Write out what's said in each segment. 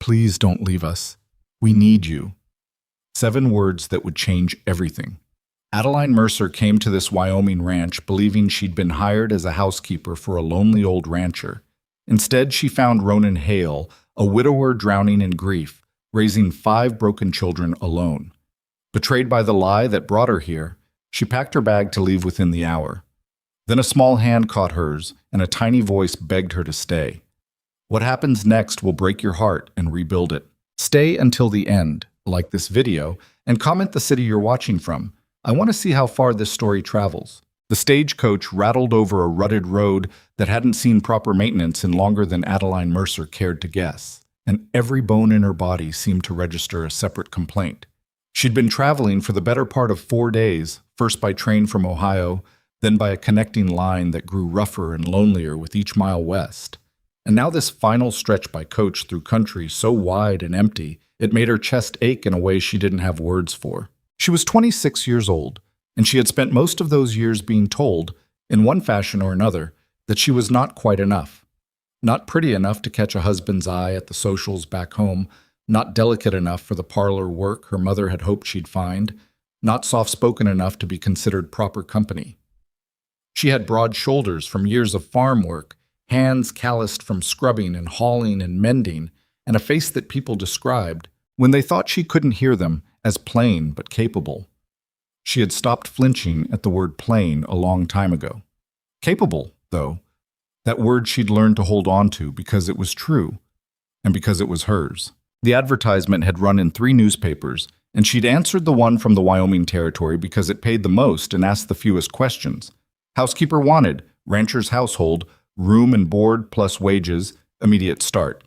Please don't leave us. We need you. 7 words that would change everything. Adeline Mercer came to this Wyoming ranch believing she'd been hired as a housekeeper for a lonely old rancher. Instead, she found Ronan Hale, a widower drowning in grief, raising 5 broken children alone. Betrayed by the lie that brought her here, she packed her bag to leave within the hour. Then a small hand caught hers, and a tiny voice begged her to stay. What happens next will break your heart and rebuild it. Stay until the end, like this video, and comment the city you're watching from. I want to see how far this story travels. The stagecoach rattled over a rutted road that hadn't seen proper maintenance in longer than Adeline Mercer cared to guess, and every bone in her body seemed to register a separate complaint. She'd been traveling for the better part of 4 days, first by train from Ohio, then by a connecting line that grew rougher and lonelier with each mile west. And now this final stretch by coach through country so wide and empty, it made her chest ache in a way she didn't have words for. She was 26 years old, and she had spent most of those years being told, in one fashion or another, that she was not quite enough. Not pretty enough to catch a husband's eye at the socials back home, not delicate enough for the parlor work her mother had hoped she'd find, not soft-spoken enough to be considered proper company. She had broad shoulders from years of farm work, hands calloused from scrubbing and hauling and mending, and a face that people described, when they thought she couldn't hear them, as plain but capable. She had stopped flinching at the word plain a long time ago. Capable, though, that word she'd learned to hold on to because it was true, and because it was hers. The advertisement had run in 3 newspapers, and she'd answered the one from the Wyoming territory because it paid the most and asked the fewest questions. Housekeeper wanted, rancher's household, room and board plus wages, immediate start.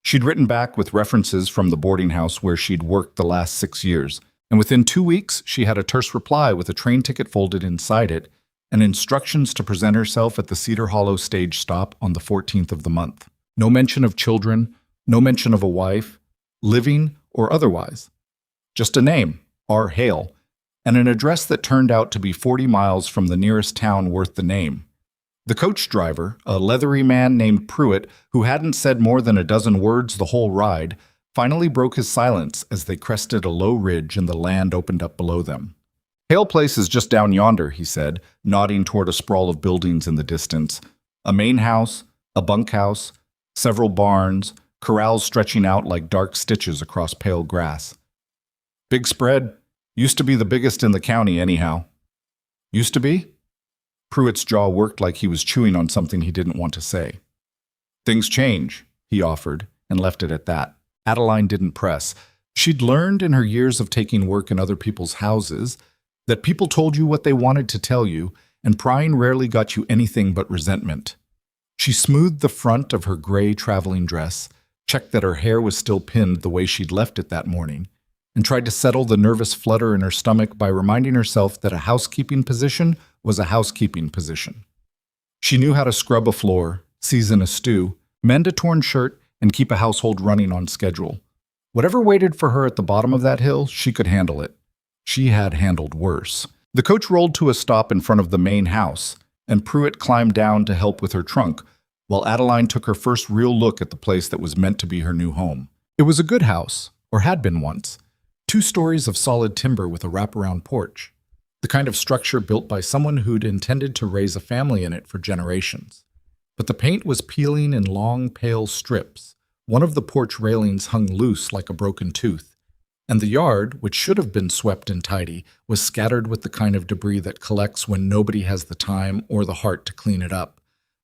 She'd written back with references from the boarding house where she'd worked the last 6 years, and within 2 weeks she had a terse reply with a train ticket folded inside it and instructions to present herself at the Cedar Hollow stage stop on the 14th of the month. No mention of children, no mention of a wife, living or otherwise. Just a name, R. Hale, and an address that turned out to be 40 miles from the nearest town worth the name. The coach driver, a leathery man named Pruitt, who hadn't said more than a dozen words the whole ride, finally broke his silence as they crested a low ridge and the land opened up below them. Hale Place is just down yonder, he said, nodding toward a sprawl of buildings in the distance. A main house, a bunkhouse, several barns, corrals stretching out like dark stitches across pale grass. Big spread. Used to be the biggest in the county anyhow. Used to be? Pruitt's jaw worked like he was chewing on something he didn't want to say. Things change, he offered, and left it at that. Adeline didn't press. She'd learned in her years of taking work in other people's houses that people told you what they wanted to tell you, and prying rarely got you anything but resentment. She smoothed the front of her gray traveling dress, checked that her hair was still pinned the way she'd left it that morning, and tried to settle the nervous flutter in her stomach by reminding herself that a housekeeping position was a housekeeping position. She knew how to scrub a floor, season a stew, mend a torn shirt, and keep a household running on schedule. Whatever waited for her at the bottom of that hill, she could handle it. She had handled worse. The coach rolled to a stop in front of the main house, and Pruitt climbed down to help with her trunk, while Adeline took her first real look at the place that was meant to be her new home. It was a good house, or had been once. 2 stories of solid timber with a wraparound porch. The kind of structure built by someone who'd intended to raise a family in it for generations. But the paint was peeling in long, pale strips. One of the porch railings hung loose like a broken tooth, and the yard, which should have been swept and tidy, was scattered with the kind of debris that collects when nobody has the time or the heart to clean it up.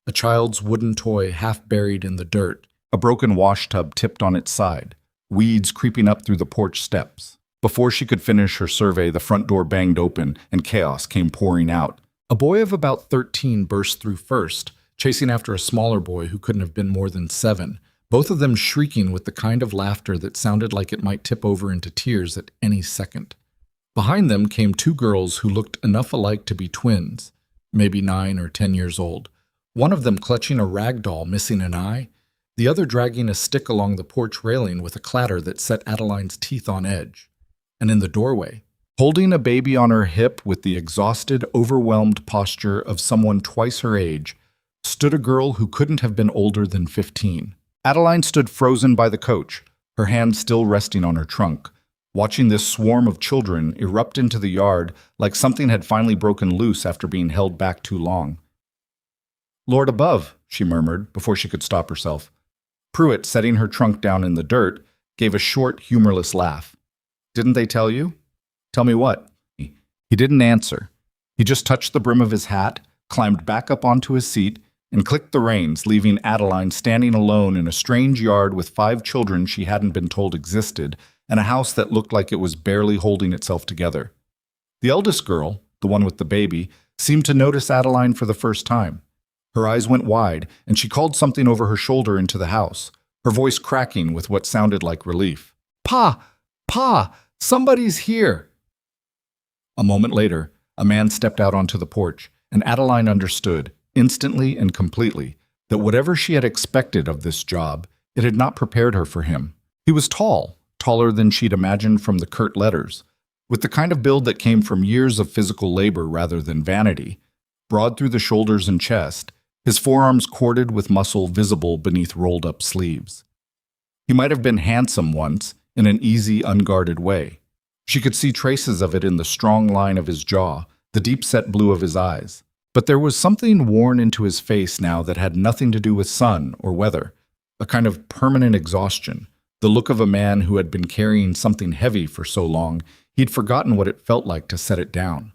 A child's wooden toy half buried in the dirt, a broken washtub tipped on its side, weeds creeping up through the porch steps. Before she could finish her survey, the front door banged open and chaos came pouring out. A boy of about 13 burst through first, chasing after a smaller boy who couldn't have been more than 7, both of them shrieking with the kind of laughter that sounded like it might tip over into tears at any second. Behind them came 2 girls who looked enough alike to be twins, maybe 9 or 10 years old, one of them clutching a rag doll missing an eye, the other dragging a stick along the porch railing with a clatter that set Adeline's teeth on edge. And in the doorway, holding a baby on her hip with the exhausted, overwhelmed posture of someone twice her age, stood a girl who couldn't have been older than 15. Adeline stood frozen by the coach, her hand still resting on her trunk, watching this swarm of children erupt into the yard like something had finally broken loose after being held back too long. "Lord above," she murmured before she could stop herself. Pruitt, setting her trunk down in the dirt, gave a short, humorless laugh. "Didn't they tell you?" "Tell me what?" He didn't answer. He just touched the brim of his hat, climbed back up onto his seat, and clicked the reins, leaving Adeline standing alone in a strange yard with 5 children she hadn't been told existed, and a house that looked like it was barely holding itself together. The eldest girl, the one with the baby, seemed to notice Adeline for the first time. Her eyes went wide, and she called something over her shoulder into the house, her voice cracking with what sounded like relief. "Pa! Pa! Somebody's here!" A moment later, a man stepped out onto the porch, and Adeline understood, instantly and completely, that whatever she had expected of this job, it had not prepared her for him. He was tall, taller than she'd imagined from the curt letters, with the kind of build that came from years of physical labor rather than vanity, broad through the shoulders and chest, his forearms corded with muscle visible beneath rolled-up sleeves. He might have been handsome once, in an easy, unguarded way. She could see traces of it in the strong line of his jaw, the deep-set blue of his eyes. But there was something worn into his face now that had nothing to do with sun or weather, a kind of permanent exhaustion, the look of a man who had been carrying something heavy for so long he'd forgotten what it felt like to set it down.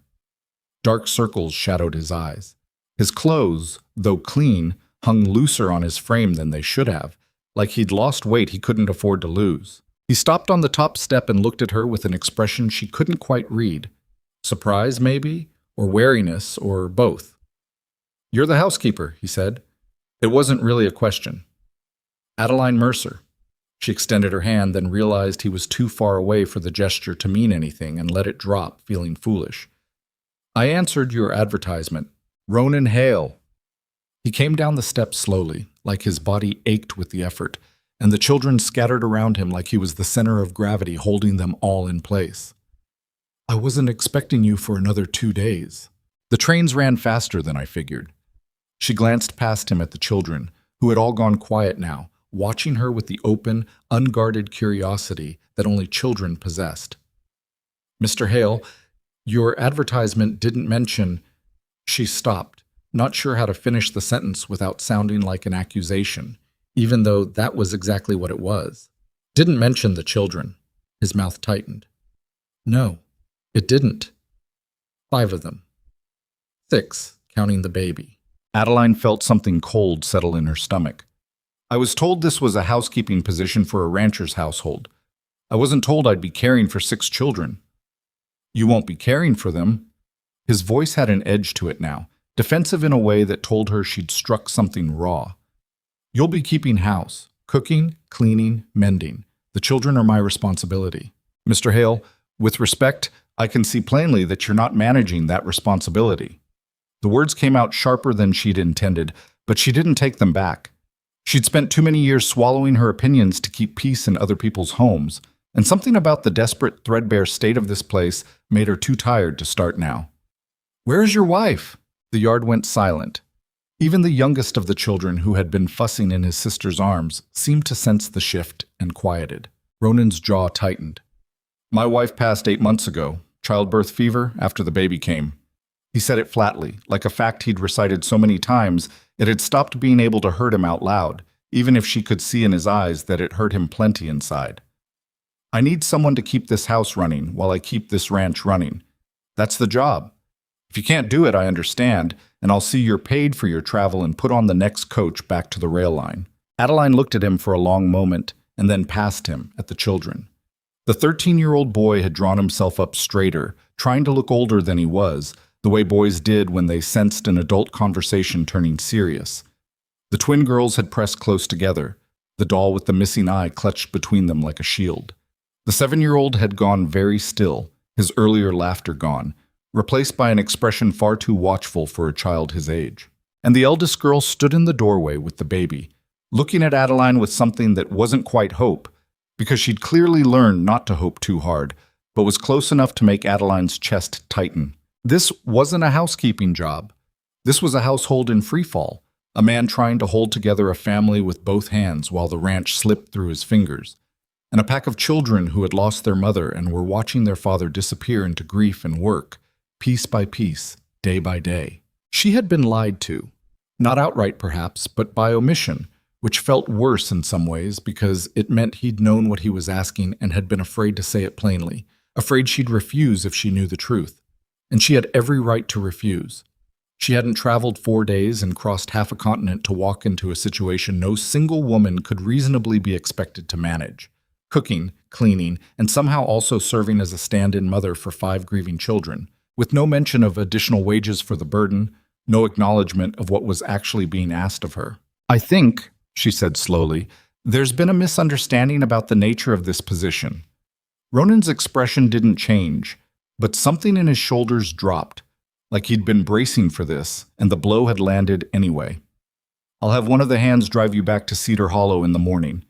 Dark circles shadowed his eyes. His clothes, though clean, hung looser on his frame than they should have, like he'd lost weight he couldn't afford to lose. He stopped on the top step and looked at her with an expression she couldn't quite read. Surprise, maybe? Or wariness, or both. "You're the housekeeper," he said. It wasn't really a question. "Adeline Mercer." She extended her hand, then realized he was too far away for the gesture to mean anything and let it drop, feeling foolish. "I answered your advertisement. Ronan Hale." He came down the steps slowly, like his body ached with the effort, and the children scattered around him like he was the center of gravity holding them all in place. "I wasn't expecting you for another 2 days. The trains ran faster than I figured." She glanced past him at the children, who had all gone quiet now, watching her with the open, unguarded curiosity that only children possessed. "Mr. Hale, your advertisement didn't mention—" She stopped, not sure how to finish the sentence without sounding like an accusation, even though that was exactly what it was. "Didn't mention the children." His mouth tightened. "No, it didn't. 5 of them. 6, counting the baby." Adeline felt something cold settle in her stomach. "I was told this was a housekeeping position for a rancher's household. I wasn't told I'd be caring for 6 children." "You won't be caring for them." His voice had an edge to it now, defensive in a way that told her she'd struck something raw. "You'll be keeping house, cooking, cleaning, mending. The children are my responsibility. Mr. Hale, with respect, I can see plainly that you're not managing that responsibility." The words came out sharper than she'd intended, but she didn't take them back. She'd spent too many years swallowing her opinions to keep peace in other people's homes, and something about the desperate, threadbare state of this place made her too tired to start now. "Where's your wife?" The yard went silent. Even the youngest of the children, who had been fussing in his sister's arms, seemed to sense the shift and quieted. Ronan's jaw tightened. "My wife passed 8 months ago. Childbirth fever after the baby came." He said it flatly, like a fact he'd recited so many times it had stopped being able to hurt him out loud, even if she could see in his eyes that it hurt him plenty inside. "I need someone to keep this house running while I keep this ranch running. That's the job. If you can't do it, I understand, and I'll see you're paid for your travel and put on the next coach back to the rail line." Adeline looked at him for a long moment and then past him at the children. The 13-year-old boy had drawn himself up straighter, trying to look older than he was, the way boys did when they sensed an adult conversation turning serious. The twin girls had pressed close together, the doll with the missing eye clutched between them like a shield. The 7-year-old had gone very still, his earlier laughter gone, replaced by an expression far too watchful for a child his age. And the eldest girl stood in the doorway with the baby, looking at Adeline with something that wasn't quite hope, because she'd clearly learned not to hope too hard, but was close enough to make Adeline's chest tighten. This wasn't a housekeeping job. This was a household in freefall, a man trying to hold together a family with both hands while the ranch slipped through his fingers. and a pack of children who had lost their mother and were watching their father disappear into grief and work, piece by piece, day by day. She had been lied to, not outright perhaps, but by omission, which felt worse in some ways because it meant he'd known what he was asking and had been afraid to say it plainly, afraid she'd refuse if she knew the truth. And she had every right to refuse. She hadn't traveled 4 days and crossed half a continent to walk into a situation no single woman could reasonably be expected to manage. Cooking, cleaning, and somehow also serving as a stand-in mother for 5 grieving children, with no mention of additional wages for the burden, no acknowledgement of what was actually being asked of her. "I think," she said slowly, "there's been a misunderstanding about the nature of this position." Ronan's expression didn't change, but something in his shoulders dropped, like he'd been bracing for this, and the blow had landed anyway. "I'll have one of the hands drive you back to Cedar Hollow in the morning.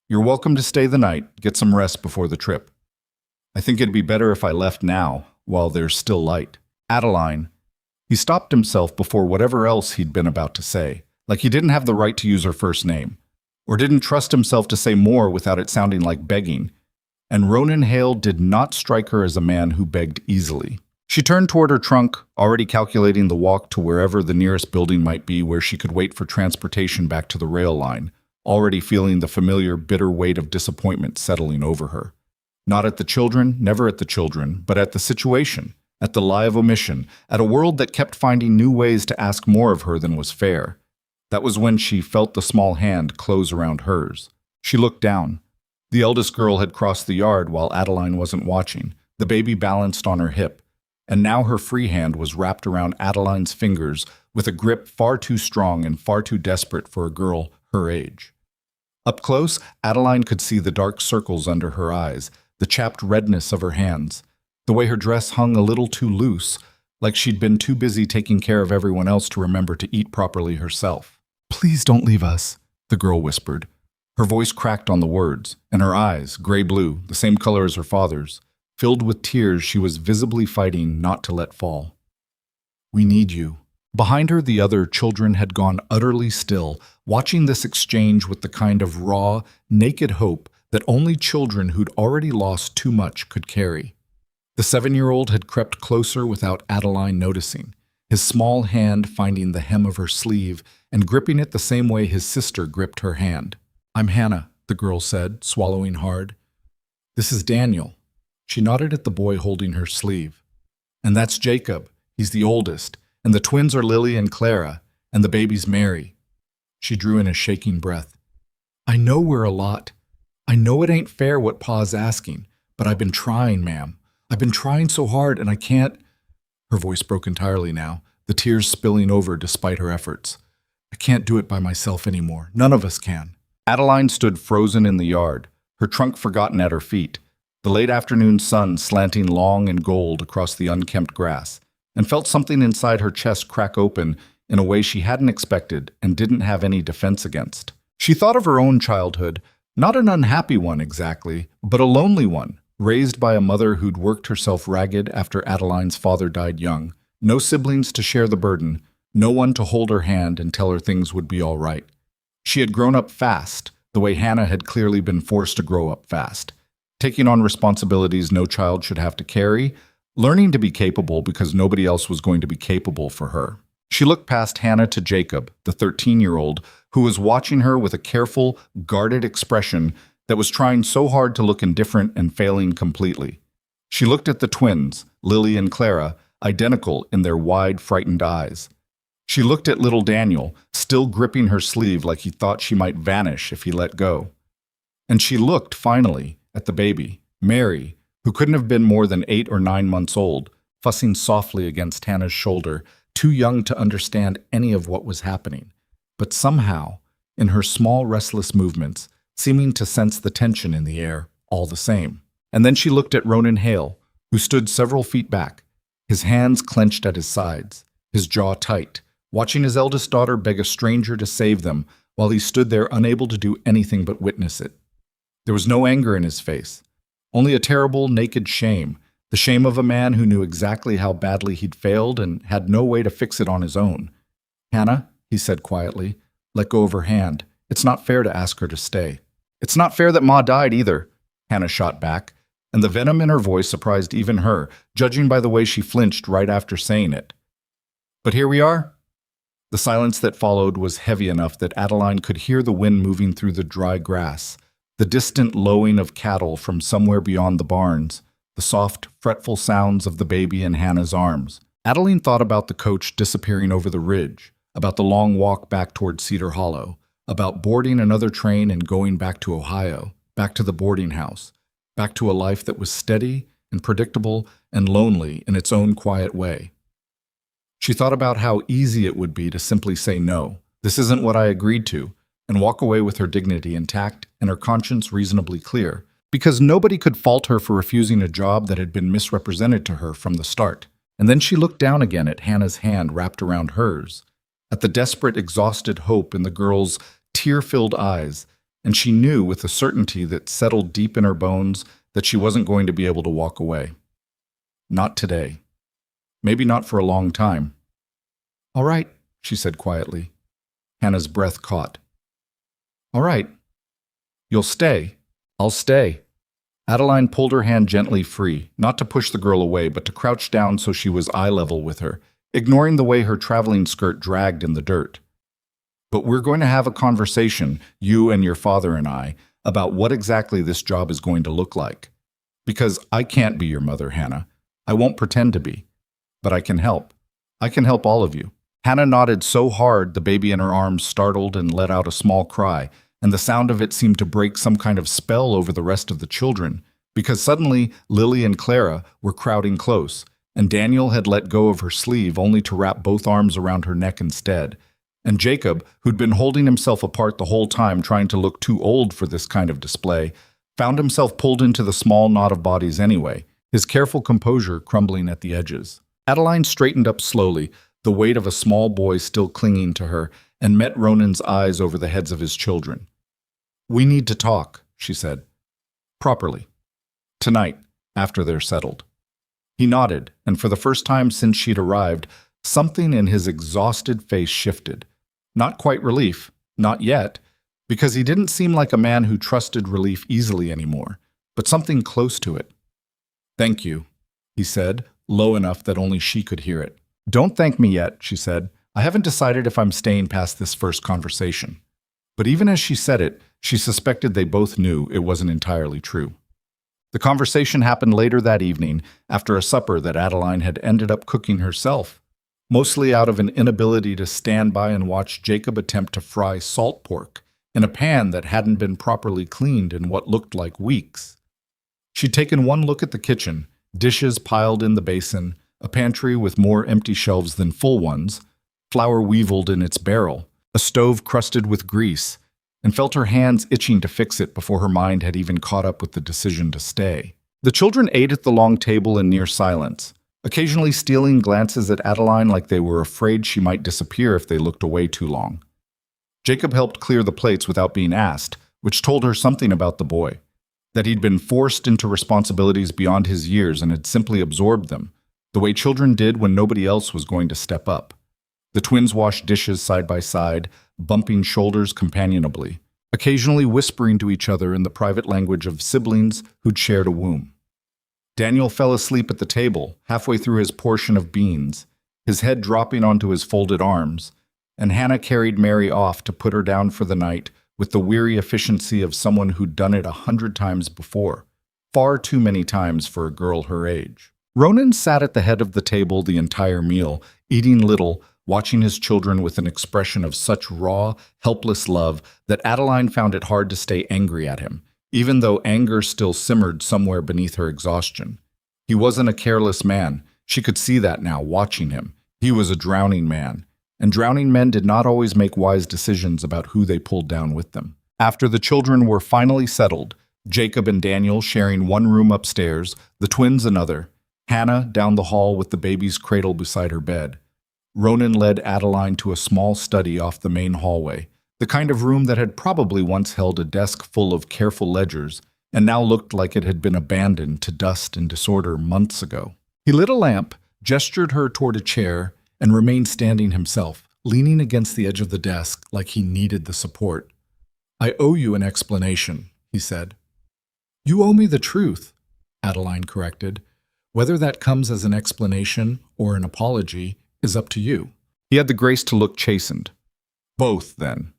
You're welcome to stay the night, get some rest before the trip. I think it'd be better if I left now, while there's still light. Adeline." He stopped himself before whatever else he'd been about to say, like he didn't have the right to use her first name, or didn't trust himself to say more without it sounding like begging. And Ronan Hale did not strike her as a man who begged easily. She turned toward her trunk, already calculating the walk to wherever the nearest building might be where she could wait for transportation back to the rail line, already feeling the familiar bitter weight of disappointment settling over her. Not at the children, never at the children, but at the situation, at the lie of omission, at a world that kept finding new ways to ask more of her than was fair. That was when she felt the small hand close around hers. She looked down. The eldest girl had crossed the yard while Adeline wasn't watching, the baby balanced on her hip, and now her free hand was wrapped around Adeline's fingers with a grip far too strong and far too desperate for a girl her age. Up close, Adeline could see the dark circles under her eyes, the chapped redness of her hands, the way her dress hung a little too loose, like she'd been too busy taking care of everyone else to remember to eat properly herself. "Please don't leave us," the girl whispered. Her voice cracked on the words, and her eyes, gray-blue, the same color as her father's, filled with tears she was visibly fighting not to let fall. "We need you." Behind her, the other children had gone utterly still, watching this exchange with the kind of raw, naked hope that only children who'd already lost too much could carry. The 7-year-old had crept closer without Adeline noticing, his small hand finding the hem of her sleeve and gripping it the same way his sister gripped her hand. "I'm Hannah," the girl said, swallowing hard. "This is Daniel." She nodded at the boy holding her sleeve. "And that's Jacob. He's the oldest. And the twins are Lily and Clara. And the baby's Mary." She drew in a shaking breath. "I know we're a lot. I know it ain't fair what Pa's asking, but I've been trying, ma'am. I've been trying so hard and I can't—" Her voice broke entirely now, the tears spilling over despite her efforts. "I can't do it by myself anymore. None of us can." Adeline stood frozen in the yard, her trunk forgotten at her feet, the late afternoon sun slanting long and gold across the unkempt grass, and felt something inside her chest crack open in a way she hadn't expected and didn't have any defense against. She thought of her own childhood, not an unhappy one exactly, but a lonely one, raised by a mother who'd worked herself ragged after Adeline's father died young, no siblings to share the burden, no one to hold her hand and tell her things would be all right. She had grown up fast, the way Hannah had clearly been forced to grow up fast, taking on responsibilities no child should have to carry, learning to be capable because nobody else was going to be capable for her. She looked past Hannah to Jacob, the 13-year-old, who was watching her with a careful, guarded expression that was trying so hard to look indifferent and failing completely. She looked at the twins, Lily and Clara, identical in their wide, frightened eyes. She looked at little Daniel, still gripping her sleeve like he thought she might vanish if he let go. And she looked, finally, at the baby, Mary, who couldn't have been more than 8 or 9 months old, fussing softly against Hannah's shoulder, too young to understand any of what was happening, but somehow, in her small, restless movements, seeming to sense the tension in the air, all the same. And then she looked at Ronan Hale, who stood several feet back, his hands clenched at his sides, his jaw tight, watching his eldest daughter beg a stranger to save them while he stood there unable to do anything but witness it. There was no anger in his face, only a terrible, naked shame, the shame of a man who knew exactly how badly he'd failed and had no way to fix it on his own. "Hannah," he said quietly, "let go of her hand. It's not fair to ask her to stay. It's not fair that Ma died either." Hannah shot back, and the venom in her voice surprised even her, judging by the way she flinched right after saying it. But here we are. The silence that followed was heavy enough that Adeline could hear the wind moving through the dry grass, the distant lowing of cattle from somewhere beyond the barns, the soft, fretful sounds of the baby in Hannah's arms. Adeline thought about the coach disappearing over the ridge, about the long walk back toward Cedar Hollow, about boarding another train and going back to Ohio, back to the boarding house, back to a life that was steady and predictable and lonely in its own quiet way. She thought about how easy it would be to simply say no, this isn't what I agreed to, and walk away with her dignity intact and her conscience reasonably clear, because nobody could fault her for refusing a job that had been misrepresented to her from the start. And then she looked down again at Hannah's hand wrapped around hers, at the desperate, exhausted hope in the girl's tear-filled eyes, and she knew with a certainty that settled deep in her bones that she wasn't going to be able to walk away. Not today. Maybe not for a long time. All right, she said quietly. Hannah's breath caught. All right. You'll stay. I'll stay. Adeline pulled her hand gently free, not to push the girl away, but to crouch down so she was eye level with her, ignoring the way her traveling skirt dragged in the dirt. But we're going to have a conversation, you and your father and I, about what exactly this job is going to look like. Because I can't be your mother, Hannah. I won't pretend to be. But I can help. I can help all of you. Hannah nodded so hard the baby in her arms startled and let out a small cry, and the sound of it seemed to break some kind of spell over the rest of the children, because suddenly Lily and Clara were crowding close, and Daniel had let go of her sleeve only to wrap both arms around her neck instead. And Jacob, who'd been holding himself apart the whole time trying to look too old for this kind of display, found himself pulled into the small knot of bodies anyway, his careful composure crumbling at the edges. Adeline straightened up slowly, the weight of a small boy still clinging to her, and met Ronan's eyes over the heads of his children. We need to talk, she said. Properly. Tonight, after they're settled. He nodded, and for the first time since she'd arrived, something in his exhausted face shifted. Not quite relief, not yet, because he didn't seem like a man who trusted relief easily anymore, but something close to it. Thank you, he said, low enough that only she could hear it. Don't thank me yet, she said. I haven't decided if I'm staying past this first conversation. But even as she said it, she suspected they both knew it wasn't entirely true. The conversation happened later that evening, after a supper that Adeline had ended up cooking herself, mostly out of an inability to stand by and watch Jacob attempt to fry salt pork in a pan that hadn't been properly cleaned in what looked like weeks. She'd taken one look at the kitchen, dishes piled in the basin, a pantry with more empty shelves than full ones, flour weevilled in its barrel, a stove crusted with grease, and felt her hands itching to fix it before her mind had even caught up with the decision to stay. The children ate at the long table in near silence, occasionally stealing glances at Adeline like they were afraid she might disappear if they looked away too long. Jacob helped clear the plates without being asked, which told her something about the boy, that he'd been forced into responsibilities beyond his years and had simply absorbed them, the way children did when nobody else was going to step up. The twins washed dishes side by side, bumping shoulders companionably, occasionally whispering to each other in the private language of siblings who'd shared a womb. Daniel fell asleep at the table, halfway through his portion of beans, his head dropping onto his folded arms, and Hannah carried Mary off to put her down for the night with the weary efficiency of someone who'd done it 100 times before, far too many times for a girl her age. Ronan sat at the head of the table the entire meal, eating little, watching his children with an expression of such raw, helpless love that Adeline found it hard to stay angry at him, even though anger still simmered somewhere beneath her exhaustion. He wasn't a careless man. She could see that now, watching him. He was a drowning man, and drowning men did not always make wise decisions about who they pulled down with them. After the children were finally settled, Jacob and Daniel sharing one room upstairs, the twins another, Hannah down the hall with the baby's cradle beside her bed, Ronan led Adeline to a small study off the main hallway, the kind of room that had probably once held a desk full of careful ledgers and now looked like it had been abandoned to dust and disorder months ago. He lit a lamp, gestured her toward a chair, and remained standing himself, leaning against the edge of the desk like he needed the support. I owe you an explanation, he said. You owe me the truth, Adeline corrected. Whether that comes as an explanation or an apology is up to you. He had the grace to look chastened. Both, then.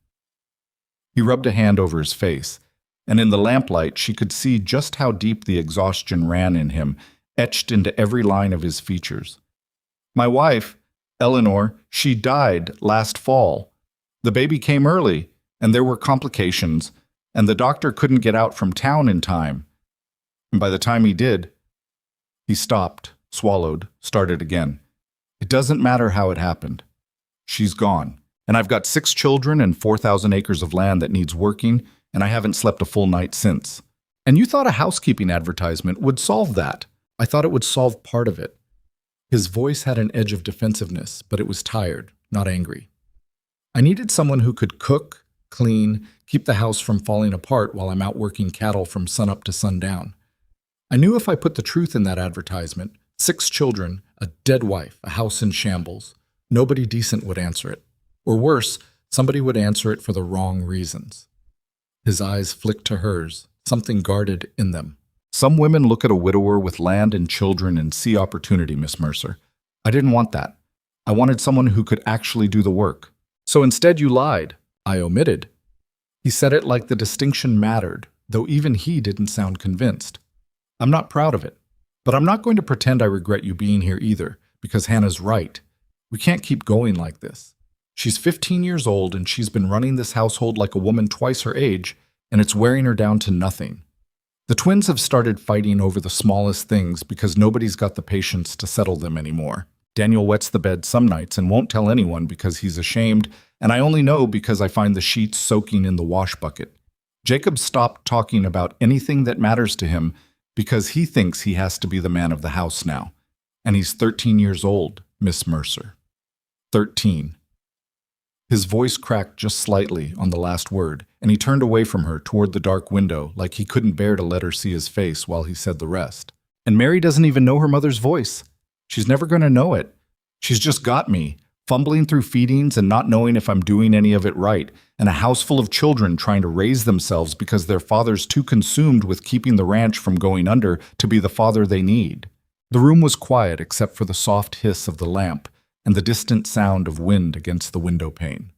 He rubbed a hand over his face, and in the lamplight she could see just how deep the exhaustion ran in him, etched into every line of his features. My wife, Eleanor, she died last fall. The baby came early, and there were complications, and the doctor couldn't get out from town in time. And by the time he did, he stopped, swallowed, started again. It doesn't matter how it happened. She's gone, and I've got 6 children and 4,000 acres of land that needs working, and I haven't slept a full night since. And you thought a housekeeping advertisement would solve that. I thought it would solve part of it. His voice had an edge of defensiveness, but it was tired, not angry. I needed someone who could cook, clean, keep the house from falling apart while I'm out working cattle from sunup to sundown. I knew if I put the truth in that advertisement, 6 children, a dead wife, a house in shambles, nobody decent would answer it. Or worse, somebody would answer it for the wrong reasons. His eyes flicked to hers, something guarded in them. Some women look at a widower with land and children and see opportunity, Miss Mercer. I didn't want that. I wanted someone who could actually do the work. So instead you lied. I omitted. He said it like the distinction mattered, though even he didn't sound convinced. I'm not proud of it, but I'm not going to pretend I regret you being here either, because Hannah's right. We can't keep going like this. She's 15 years old and she's been running this household like a woman twice her age, and it's wearing her down to nothing. The twins have started fighting over the smallest things because nobody's got the patience to settle them anymore. Daniel wets the bed some nights and won't tell anyone because he's ashamed, and I only know because I find the sheets soaking in the wash bucket. Jacob stopped talking about anything that matters to him because he thinks he has to be the man of the house now. And he's 13 years old, Miss Mercer. 13. His voice cracked just slightly on the last word, and he turned away from her toward the dark window like he couldn't bear to let her see his face while he said the rest. And Mary doesn't even know her mother's voice. She's never going to know it. She's just got me, fumbling through feedings and not knowing if I'm doing any of it right, and a house full of children trying to raise themselves because their father's too consumed with keeping the ranch from going under to be the father they need. The room was quiet except for the soft hiss of the lamp and the distant sound of wind against the window pane.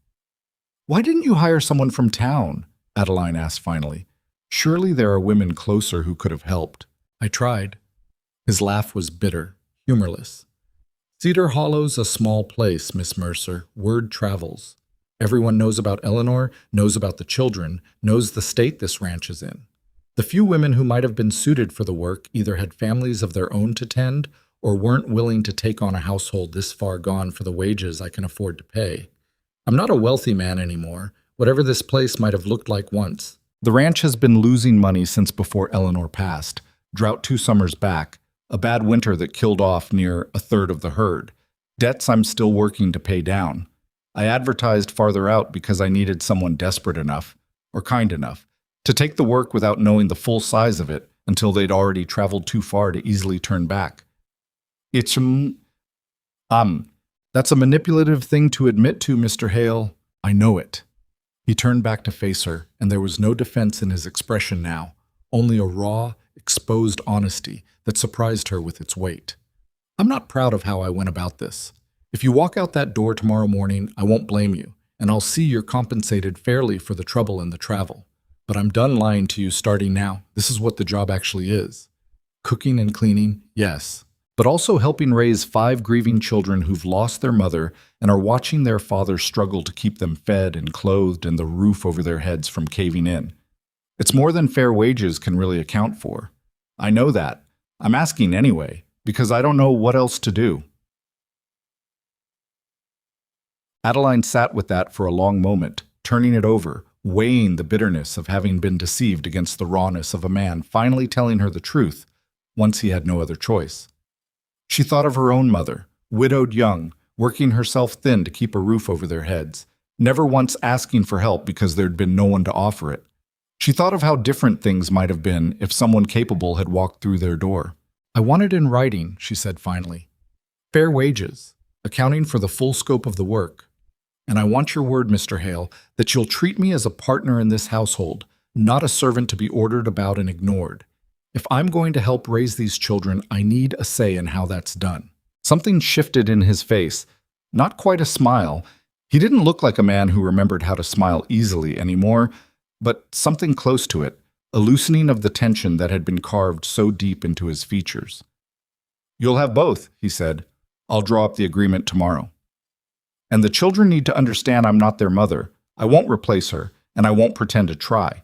Why didn't you hire someone from town? Adeline asked finally. Surely there are women closer who could have helped. I tried. His laugh was bitter, humorless. Cedar Hollow's a small place, Miss Mercer. Word travels. Everyone knows about Eleanor, knows about the children, knows the state this ranch is in. The few women who might have been suited for the work either had families of their own to tend or weren't willing to take on a household this far gone for the wages I can afford to pay. I'm not a wealthy man anymore, whatever this place might have looked like once. The ranch has been losing money since before Eleanor passed. Drought 2 summers back, a bad winter that killed off near a third of the herd. Debts I'm still working to pay down. I advertised farther out because I needed someone desperate enough, or kind enough, to take the work without knowing the full size of it until they'd already traveled too far to easily turn back. It's, that's a manipulative thing to admit to, Mr. Hale. I know it. He turned back to face her, and there was no defense in his expression now, only a raw, exposed honesty that surprised her with its weight. I'm not proud of how I went about this. If you walk out that door tomorrow morning, I won't blame you, and I'll see you're compensated fairly for the trouble and the travel. But I'm done lying to you starting now. This is what the job actually is. Cooking and cleaning, yes, but also helping raise 5 grieving children who've lost their mother and are watching their father struggle to keep them fed and clothed and the roof over their heads from caving in. It's more than fair wages can really account for. I know that. I'm asking anyway, because I don't know what else to do. Adeline sat with that for a long moment, turning it over, weighing the bitterness of having been deceived against the rawness of a man finally telling her the truth, once he had no other choice. She thought of her own mother, widowed young, working herself thin to keep a roof over their heads, never once asking for help because there'd been no one to offer it. She thought of how different things might have been if someone capable had walked through their door. I want it in writing, she said finally. Fair wages, accounting for the full scope of the work. And I want your word, Mr. Hale, that you'll treat me as a partner in this household, not a servant to be ordered about and ignored. If I'm going to help raise these children, I need a say in how that's done. Something shifted in his face. Not quite a smile. He didn't look like a man who remembered how to smile easily anymore, but something close to it, a loosening of the tension that had been carved so deep into his features. "You'll have both," he said. "I'll draw up the agreement tomorrow. And the children need to understand I'm not their mother. I won't replace her, and I won't pretend to try.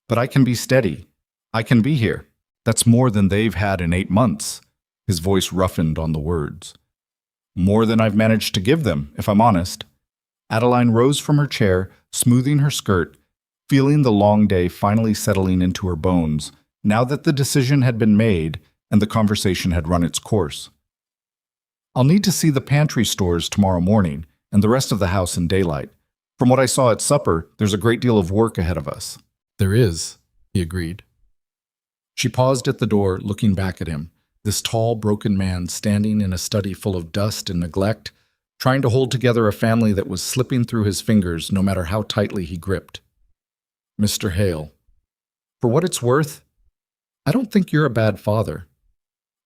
But I can be steady. I can be here. That's more than they've had in 8 months." His voice roughened on the words. "More than I've managed to give them, if I'm honest." Adeline rose from her chair, smoothing her skirt, feeling the long day finally settling into her bones, now that the decision had been made and the conversation had run its course. "I'll need to see the pantry stores tomorrow morning and the rest of the house in daylight. From what I saw at supper, there's a great deal of work ahead of us." "There is," he agreed. She paused at the door, looking back at him, this tall, broken man standing in a study full of dust and neglect, trying to hold together a family that was slipping through his fingers no matter how tightly he gripped. "Mr. Hale, for what it's worth, I don't think you're a bad father.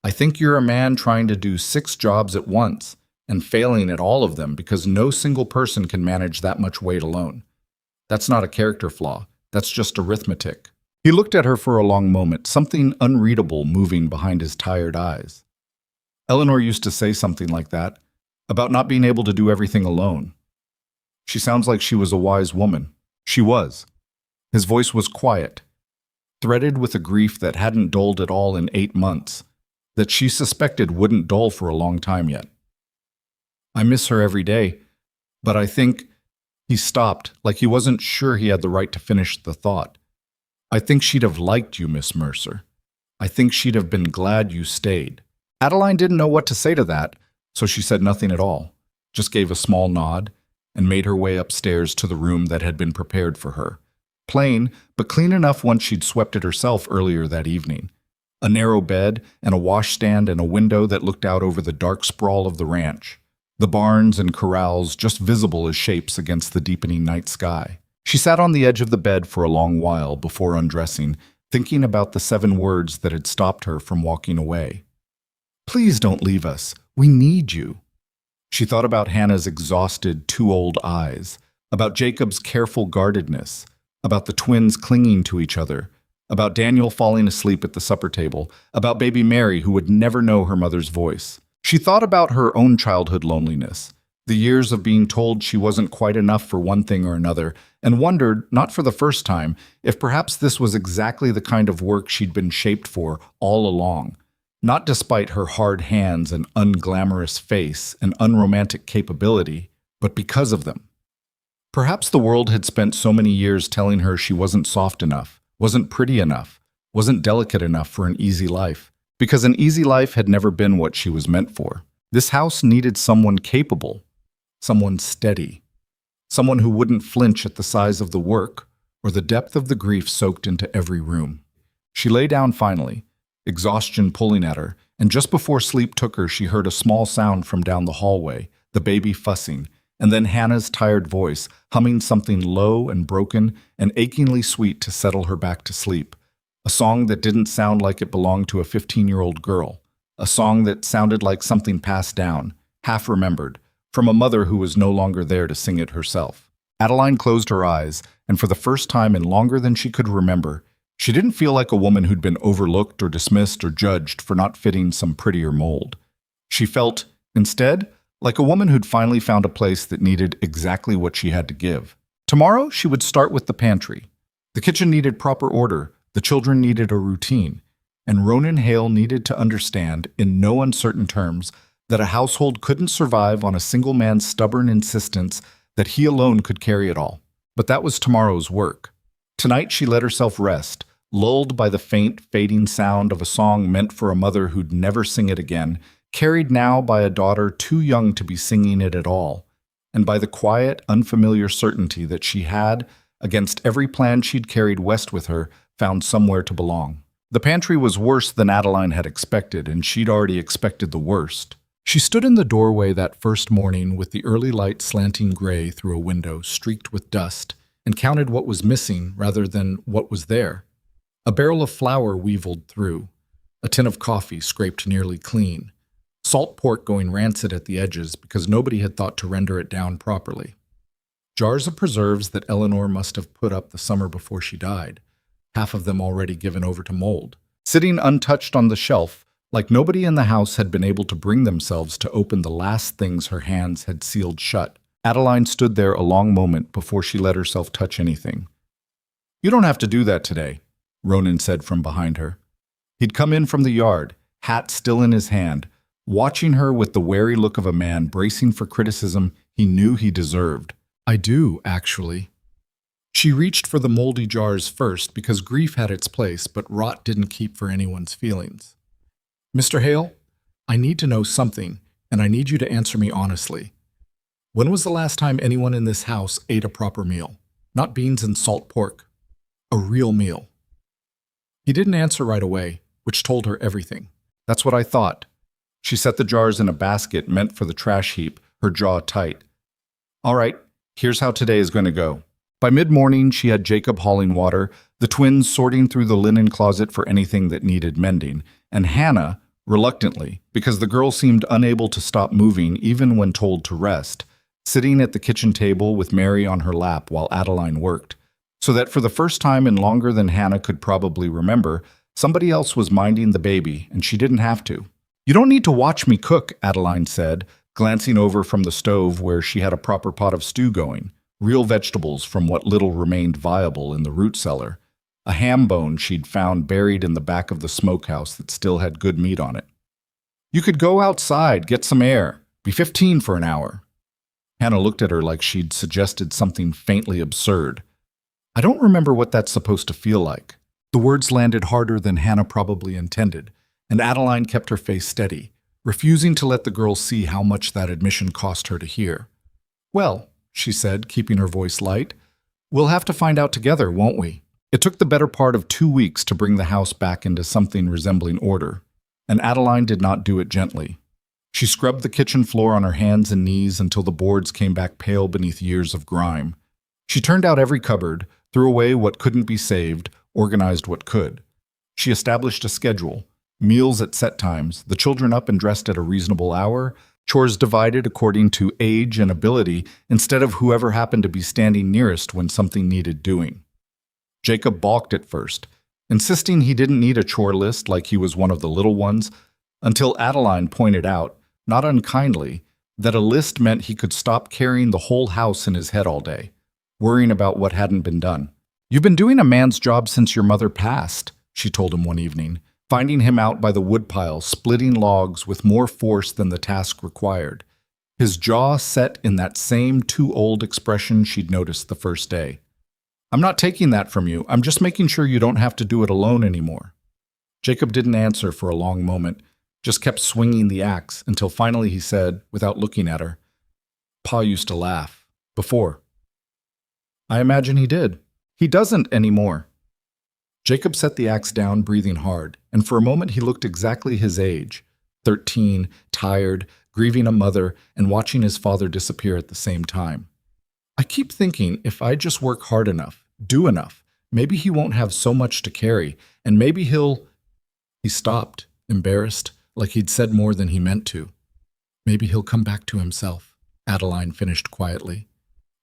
I think you're a man trying to do 6 jobs at once and failing at all of them because no single person can manage that much weight alone. That's not a character flaw. That's just arithmetic." He looked at her for a long moment, something unreadable moving behind his tired eyes. "Eleanor used to say something like that, about not being able to do everything alone. She sounds like she was a wise woman." She was. His voice was quiet, threaded with a grief that hadn't dulled at all in 8 months, that she suspected wouldn't dull for a long time yet. "I miss her every day, but I think—" He stopped, like he wasn't sure he had the right to finish the thought. "I think she'd have liked you, Miss Mercer. I think she'd have been glad you stayed." Adeline didn't know what to say to that, so she said nothing at all, just gave a small nod, and made her way upstairs to the room that had been prepared for her. Plain, but clean enough once she'd swept it herself earlier that evening. A narrow bed and a washstand and a window that looked out over the dark sprawl of the ranch. The barns and corrals just visible as shapes against the deepening night sky. She sat on the edge of the bed for a long while before undressing, thinking about the 7 words that had stopped her from walking away. "Please don't leave us. We need you." She thought about Hannah's exhausted, too old eyes, about Jacob's careful guardedness, about the twins clinging to each other, about Daniel falling asleep at the supper table, about baby Mary who would never know her mother's voice. She thought about her own childhood loneliness, the years of being told she wasn't quite enough for one thing or another, and wondered, not for the first time, if perhaps this was exactly the kind of work she'd been shaped for all along, not despite her hard hands and unglamorous face and unromantic capability, but because of them. Perhaps the world had spent so many years telling her she wasn't soft enough, wasn't pretty enough, wasn't delicate enough for an easy life, because an easy life had never been what she was meant for. This house needed someone capable, someone steady, someone who wouldn't flinch at the size of the work or the depth of the grief soaked into every room. She lay down finally, exhaustion pulling at her, and just before sleep took her, she heard a small sound from down the hallway, the baby fussing, and then Hannah's tired voice, humming something low and broken and achingly sweet to settle her back to sleep. A song that didn't sound like it belonged to a 15-year-old girl. A song that sounded like something passed down, half remembered, from a mother who was no longer there to sing it herself. Adeline closed her eyes, and for the first time in longer than she could remember, she didn't feel like a woman who'd been overlooked or dismissed or judged for not fitting some prettier mold. She felt, instead, like a woman who'd finally found a place that needed exactly what she had to give. Tomorrow, she would start with the pantry. The kitchen needed proper order, the children needed a routine, and Ronan Hale needed to understand, in no uncertain terms, that a household couldn't survive on a single man's stubborn insistence that he alone could carry it all. But that was tomorrow's work. Tonight she let herself rest, lulled by the faint, fading sound of a song meant for a mother who'd never sing it again, carried now by a daughter too young to be singing it at all, and by the quiet, unfamiliar certainty that she had, against every plan she'd carried west with her, found somewhere to belong. The pantry was worse than Adeline had expected, and she'd already expected the worst. She stood in the doorway that first morning with the early light slanting gray through a window streaked with dust, and counted what was missing rather than what was there. A barrel of flour weevilled through, a tin of coffee scraped nearly clean, salt pork going rancid at the edges because nobody had thought to render it down properly. Jars of preserves that Eleanor must have put up the summer before she died, half of them already given over to mold. Sitting untouched on the shelf, like nobody in the house had been able to bring themselves to open the last things her hands had sealed shut, Adeline stood there a long moment before she let herself touch anything. "You don't have to do that today," Ronan said from behind her. He'd come in from the yard, hat still in his hand, watching her with the wary look of a man bracing for criticism he knew he deserved. "I do, actually." She reached for the moldy jars first because grief had its place, but rot didn't keep for anyone's feelings. "Mr. Hale, I need to know something, and I need you to answer me honestly. When was the last time anyone in this house ate a proper meal? Not beans and salt pork. A real meal." He didn't answer right away, which told her everything. "That's what I thought." She set the jars in a basket meant for the trash heap, her jaw tight. "All right, here's how today is going to go." By mid-morning, she had Jacob hauling water, the twins sorting through the linen closet for anything that needed mending, and Hannah, reluctantly, because the girl seemed unable to stop moving even when told to rest, sitting at the kitchen table with Mary on her lap while Adeline worked, so that for the first time in longer than Hannah could probably remember, somebody else was minding the baby, and she didn't have to. "You don't need to watch me cook," Adeline said, glancing over from the stove where she had a proper pot of stew going, real vegetables from what little remained viable in the root cellar, a ham bone she'd found buried in the back of the smokehouse that still had good meat on it. "You could go outside, get some air, be 15 for an hour." Hannah looked at her like she'd suggested something faintly absurd. "I don't remember what that's supposed to feel like." The words landed harder than Hannah probably intended, and Adeline kept her face steady, refusing to let the girl see how much that admission cost her to hear. "Well," she said, keeping her voice light, "we'll have to find out together, won't we?" It took the better part of 2 weeks to bring the house back into something resembling order, and Adeline did not do it gently. She scrubbed the kitchen floor on her hands and knees until the boards came back pale beneath years of grime. She turned out every cupboard, threw away what couldn't be saved, organized what could. She established a schedule, meals at set times, the children up and dressed at a reasonable hour, chores divided according to age and ability instead of whoever happened to be standing nearest when something needed doing. Jacob balked at first, insisting he didn't need a chore list like he was one of the little ones, until Adeline pointed out, not unkindly, that a list meant he could stop carrying the whole house in his head all day, worrying about what hadn't been done. "You've been doing a man's job since your mother passed," she told him one evening, finding him out by the woodpile splitting logs with more force than the task required, his jaw set in that same too-old expression she'd noticed the first day. "I'm not taking that from you. I'm just making sure you don't have to do it alone anymore." Jacob didn't answer for a long moment, just kept swinging the axe until finally he said, without looking at her, "Pa used to laugh. Before." "I imagine he did. He doesn't anymore." Jacob set the axe down, breathing hard, and for a moment he looked exactly his age, 13, tired, grieving a mother, and watching his father disappear at the same time. "I keep thinking if I just work hard enough, do enough, maybe he won't have so much to carry, and maybe he'll—" He stopped, embarrassed, like he'd said more than he meant to. "Maybe he'll come back to himself," Adeline finished quietly.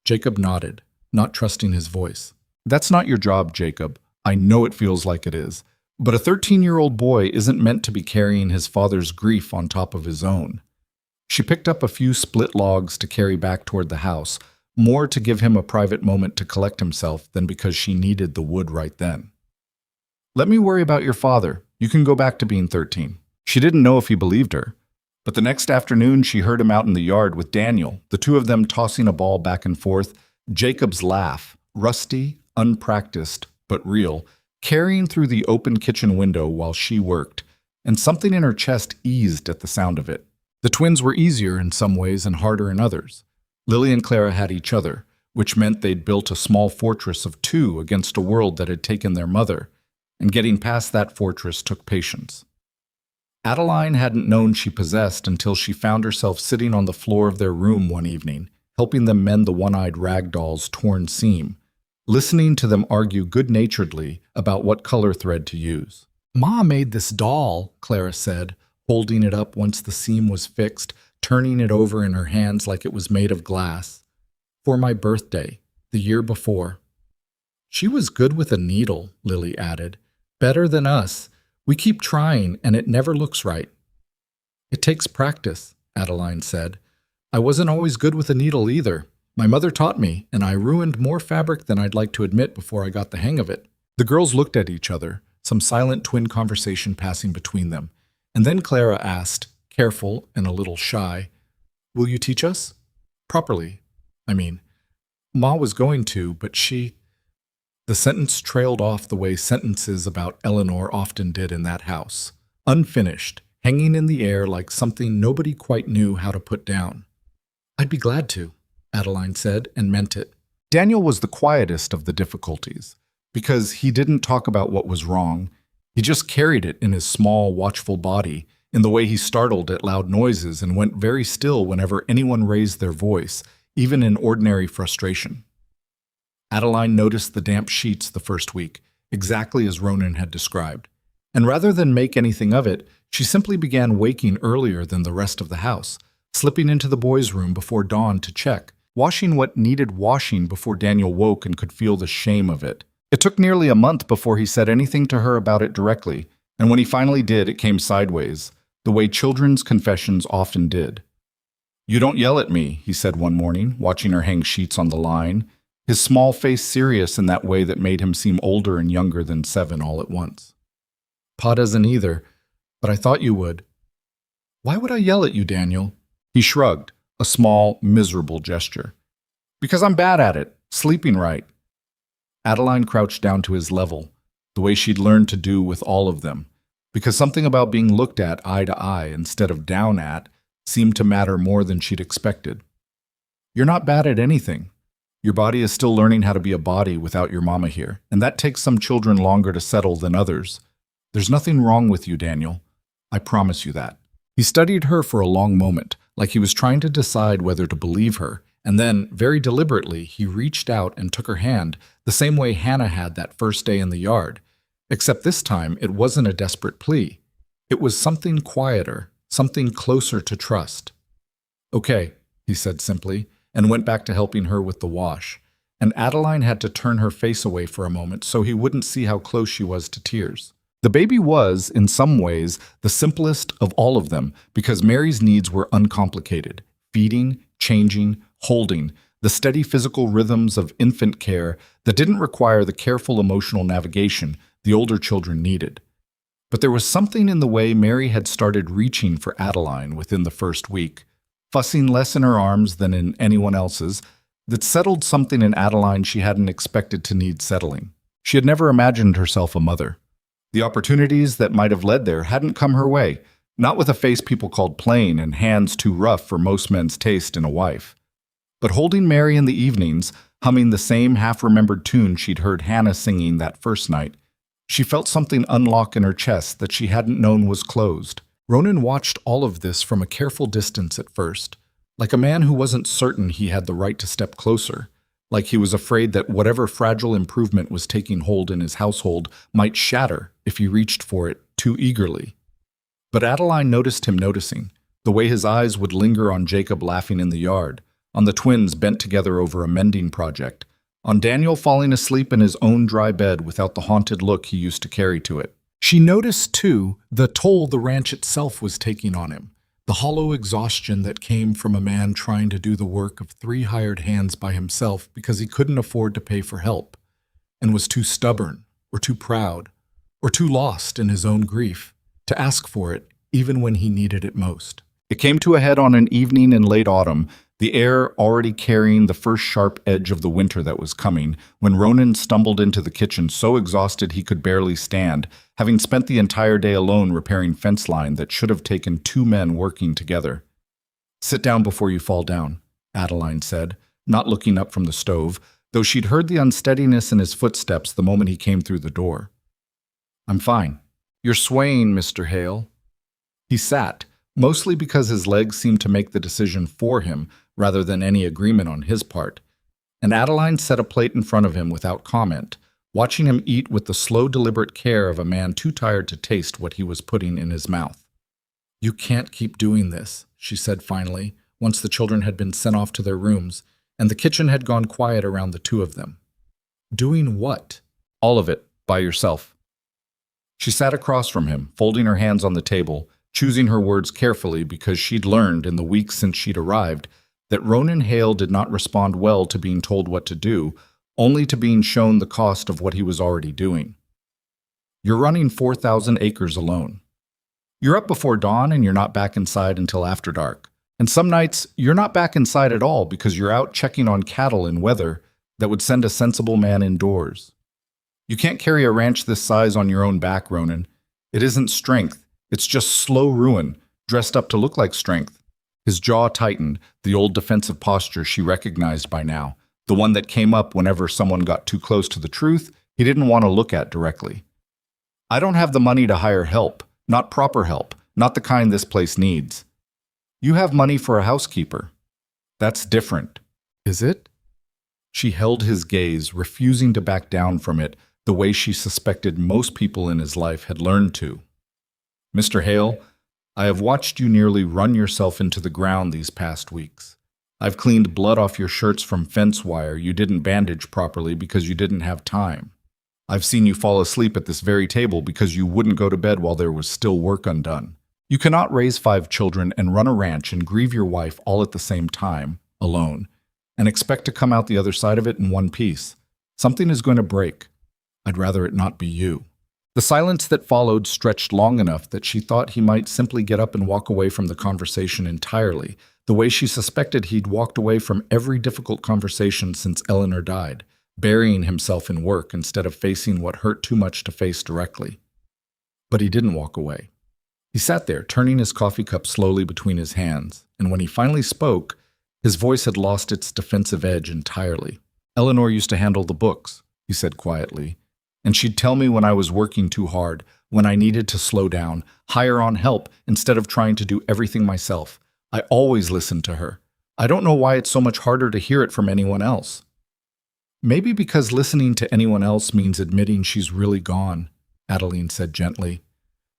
Jacob nodded, not trusting his voice. "That's not your job, Jacob. I know it feels like it is. But a 13-year-old boy isn't meant to be carrying his father's grief on top of his own." She picked up a few split logs to carry back toward the house, more to give him a private moment to collect himself than because she needed the wood right then. "Let me worry about your father. You can go back to being 13. She didn't know if he believed her. But the next afternoon she heard him out in the yard with Daniel, the two of them tossing a ball back and forth, Jacob's laugh, rusty, unpracticed, but real, carrying through the open kitchen window while she worked, and something in her chest eased at the sound of it. The twins were easier in some ways and harder in others. Lily and Clara had each other, which meant they'd built a small fortress of two against a world that had taken their mother, and getting past that fortress took patience. Adeline hadn't known she possessed until she found herself sitting on the floor of their room one evening, helping them mend the one-eyed rag doll's torn seam, listening to them argue good-naturedly about what color thread to use. "Ma made this doll," Clara said, holding it up once the seam was fixed, turning it over in her hands like it was made of glass. "For my birthday, the year before." "She was good with a needle," Lily added. "Better than us. We keep trying, and it never looks right." "It takes practice," Adeline said. "I wasn't always good with a needle either. My mother taught me, and I ruined more fabric than I'd like to admit before I got the hang of it." The girls looked at each other, some silent twin conversation passing between them, and then Clara asked, careful and a little shy, "Will you teach us? Properly, I mean. Ma was going to, but she—" The sentence trailed off the way sentences about Eleanor often did in that house, unfinished, hanging in the air like something nobody quite knew how to put down. "I'd be glad to," Adeline said, and meant it. Daniel was the quietest of the difficulties, because he didn't talk about what was wrong. He just carried it in his small, watchful body, in the way he startled at loud noises and went very still whenever anyone raised their voice, even in ordinary frustration. Adeline noticed the damp sheets the first week, exactly as Ronan had described. And rather than make anything of it, she simply began waking earlier than the rest of the house, slipping into the boys' room before dawn to check, washing what needed washing before Daniel woke and could feel the shame of it. It took nearly a month before he said anything to her about it directly, and when he finally did, it came sideways, the way children's confessions often did. "You don't yell at me," he said one morning, watching her hang sheets on the line, his small face serious in that way that made him seem older and younger than 7 all at once. "Pa doesn't either, but I thought you would." "Why would I yell at you, Daniel?" He shrugged, a small, miserable gesture. "Because I'm bad at it, sleeping right." Adeline crouched down to his level, the way she'd learned to do with all of them, because something about being looked at eye to eye instead of down at seemed to matter more than she'd expected. "You're not bad at anything. Your body is still learning how to be a body without your mama here, and that takes some children longer to settle than others. There's nothing wrong with you, Daniel. I promise you that." He studied her for a long moment, like he was trying to decide whether to believe her, and then, very deliberately, he reached out and took her hand, the same way Hannah had that first day in the yard. Except this time, it wasn't a desperate plea. It was something quieter, something closer to trust. "Okay," he said simply, and went back to helping her with the wash. And Adeline had to turn her face away for a moment so he wouldn't see how close she was to tears. The baby was, in some ways, the simplest of all of them because Mary's needs were uncomplicated: feeding, changing, holding, the steady physical rhythms of infant care that didn't require the careful emotional navigation the older children needed. But there was something in the way Mary had started reaching for Adeline within the first week, fussing less in her arms than in anyone else's, that settled something in Adeline she hadn't expected to need settling. She had never imagined herself a mother. The opportunities that might have led there hadn't come her way, not with a face people called plain and hands too rough for most men's taste in a wife. But holding Mary in the evenings, humming the same half-remembered tune she'd heard Hannah singing that first night, she felt something unlock in her chest that she hadn't known was closed. Ronan watched all of this from a careful distance at first, like a man who wasn't certain he had the right to step closer, like he was afraid that whatever fragile improvement was taking hold in his household might shatter if he reached for it too eagerly. But Adeline noticed him noticing, the way his eyes would linger on Jacob laughing in the yard, on the twins bent together over a mending project, on Daniel falling asleep in his own dry bed without the haunted look he used to carry to it. She noticed, too, the toll the ranch itself was taking on him, the hollow exhaustion that came from a man trying to do the work of 3 hired hands by himself because he couldn't afford to pay for help, and was too stubborn, or too proud, or too lost in his own grief to ask for it even when he needed it most. It came to a head on an evening in late autumn, the air already carrying the first sharp edge of the winter that was coming, when Ronan stumbled into the kitchen so exhausted he could barely stand, having spent the entire day alone repairing fence line that should have taken 2 men working together. "Sit down before you fall down," Adeline said, not looking up from the stove, though she'd heard the unsteadiness in his footsteps the moment he came through the door. "I'm fine. You're swaying, Mr. Hale." He sat, mostly because his legs seemed to make the decision for him rather than any agreement on his part. and Adeline set a plate in front of him without comment, watching him eat with the slow, deliberate care of a man too tired to taste what he was putting in his mouth. "You can't keep doing this," she said finally, once the children had been sent off to their rooms, and the kitchen had gone quiet around the two of them. "Doing what?" "All of it, by yourself." She sat across from him, folding her hands on the table, choosing her words carefully because she'd learned in the weeks since she'd arrived that Ronan Hale did not respond well to being told what to do, only to being shown the cost of what he was already doing. "You're running 4,000 acres alone. You're up before dawn and you're not back inside until after dark. And some nights, you're not back inside at all because you're out checking on cattle in weather that would send a sensible man indoors. You can't carry a ranch this size on your own back, Ronan. It isn't strength. It's just slow ruin, dressed up to look like strength." His jaw tightened, the old defensive posture she recognized by now, the one that came up whenever someone got too close to the truth he didn't want to look at directly. "I don't have the money to hire help, not proper help, not the kind this place needs. You have money for a housekeeper. That's different." "Is it?" She held his gaze, refusing to back down from it the way she suspected most people in his life had learned to. "Mr. Hale, I have watched you nearly run yourself into the ground these past weeks. I've cleaned blood off your shirts from fence wire you didn't bandage properly because you didn't have time. I've seen you fall asleep at this very table because you wouldn't go to bed while there was still work undone. You cannot raise 5 children and run a ranch and grieve your wife all at the same time, alone, and expect to come out the other side of it in one piece. Something is going to break. I'd rather it not be you." The silence that followed stretched long enough that she thought he might simply get up and walk away from the conversation entirely, the way she suspected he'd walked away from every difficult conversation since Eleanor died, burying himself in work instead of facing what hurt too much to face directly. But he didn't walk away. He sat there, turning his coffee cup slowly between his hands, and when he finally spoke, his voice had lost its defensive edge entirely. "Eleanor used to handle the books," he said quietly, "and she'd tell me when I was working too hard, when I needed to slow down, hire on help instead of trying to do everything myself. I always listened to her. I don't know why it's so much harder to hear it from anyone else." "Maybe because listening to anyone else means admitting she's really gone," Adeline said gently.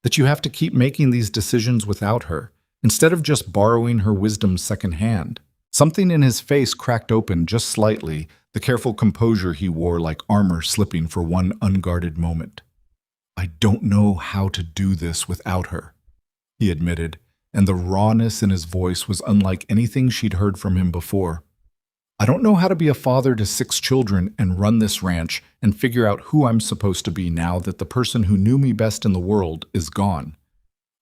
"That you have to keep making these decisions without her, instead of just borrowing her wisdom secondhand." Something in his face cracked open just slightly, the careful composure he wore like armor slipping for one unguarded moment. "I don't know how to do this without her," he admitted, and the rawness in his voice was unlike anything she'd heard from him before. "I don't know how to be a father to 6 children and run this ranch and figure out who I'm supposed to be now that the person who knew me best in the world is gone.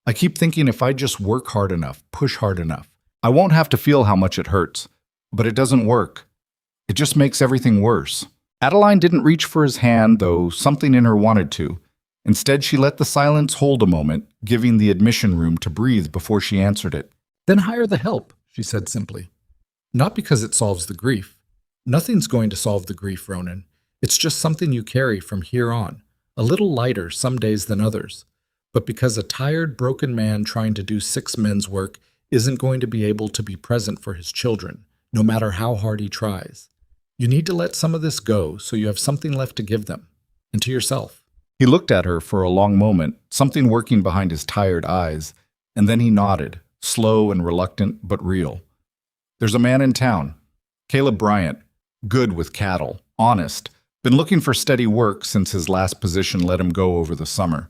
I keep thinking if I just work hard enough, push hard enough, I won't have to feel how much it hurts. But it doesn't work. It just makes everything worse." Adeline didn't reach for his hand, though something in her wanted to. Instead, she let the silence hold a moment, giving the admission room to breathe before she answered it. "Then hire the help," she said simply. "Not because it solves the grief. Nothing's going to solve the grief, Ronan. It's just something you carry from here on, a little lighter some days than others. But because a tired, broken man trying to do 6 men's work isn't going to be able to be present for his children, no matter how hard he tries. You need to let some of this go so you have something left to give them, and to yourself." He looked at her for a long moment, something working behind his tired eyes, and then he nodded, slow and reluctant but real. "There's a man in town, Caleb Bryant, good with cattle, honest, been looking for steady work since his last position let him go over the summer.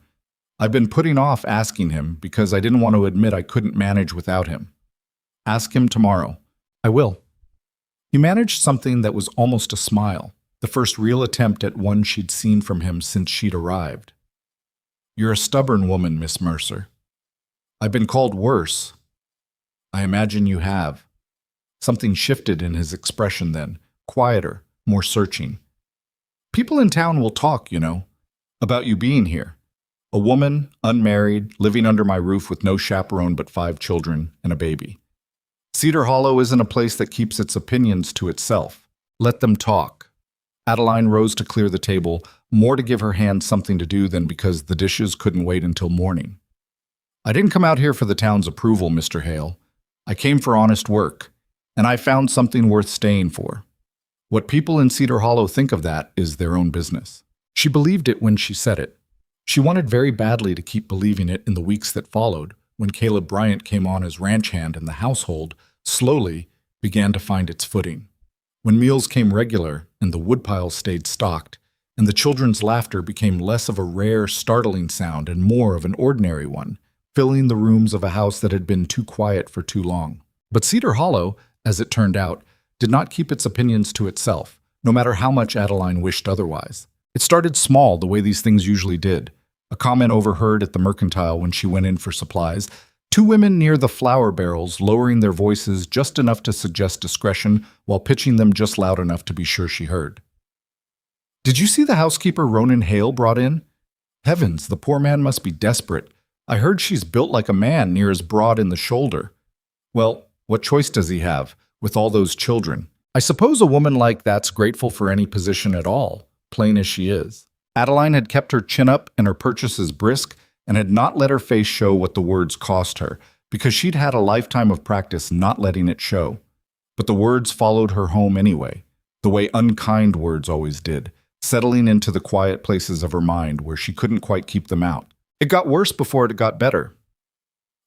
I've been putting off asking him because I didn't want to admit I couldn't manage without him. Ask him tomorrow." "I will." He managed something that was almost a smile, the first real attempt at one she'd seen from him since she'd arrived. "You're a stubborn woman, Miss Mercer. I've been called worse. I imagine you have." Something shifted in his expression then, quieter, more searching. "People in town will talk, you know, about you being here. A woman, unmarried, living under my roof with no chaperone but 5 children and a baby. Cedar Hollow isn't a place that keeps its opinions to itself. Let them talk." Adeline rose to clear the table, more to give her hand something to do than because the dishes couldn't wait until morning. "I didn't come out here for the town's approval, Mr. Hale. I came for honest work, and I found something worth staying for. What people in Cedar Hollow think of that is their own business. She believed it when she said it. She wanted very badly to keep believing it in the weeks that followed, when Caleb Bryant came on as ranch hand and the household, slowly, began to find its footing. When meals came regular and the woodpile stayed stocked, and the children's laughter became less of a rare, startling sound and more of an ordinary one, filling the rooms of a house that had been too quiet for too long. But Cedar Hollow, as it turned out, did not keep its opinions to itself, no matter how much Adeline wished otherwise. It started small, the way these things usually did. A comment overheard at the mercantile when she went in for supplies, two women near the flour barrels lowering their voices just enough to suggest discretion while pitching them just loud enough to be sure she heard. "Did you see the housekeeper Ronan Hale brought in? Heavens, the poor man must be desperate. I heard she's built like a man, near as broad in the shoulder." Well, what choice does he have, with all those children? I suppose a woman like that's grateful for any position at all, plain as she is. Adeline had kept her chin up and her purchases brisk, and had not let her face show what the words cost her, because she'd had a lifetime of practice not letting it show. But the words followed her home anyway, the way unkind words always did, settling into the quiet places of her mind where she couldn't quite keep them out. It got worse before it got better.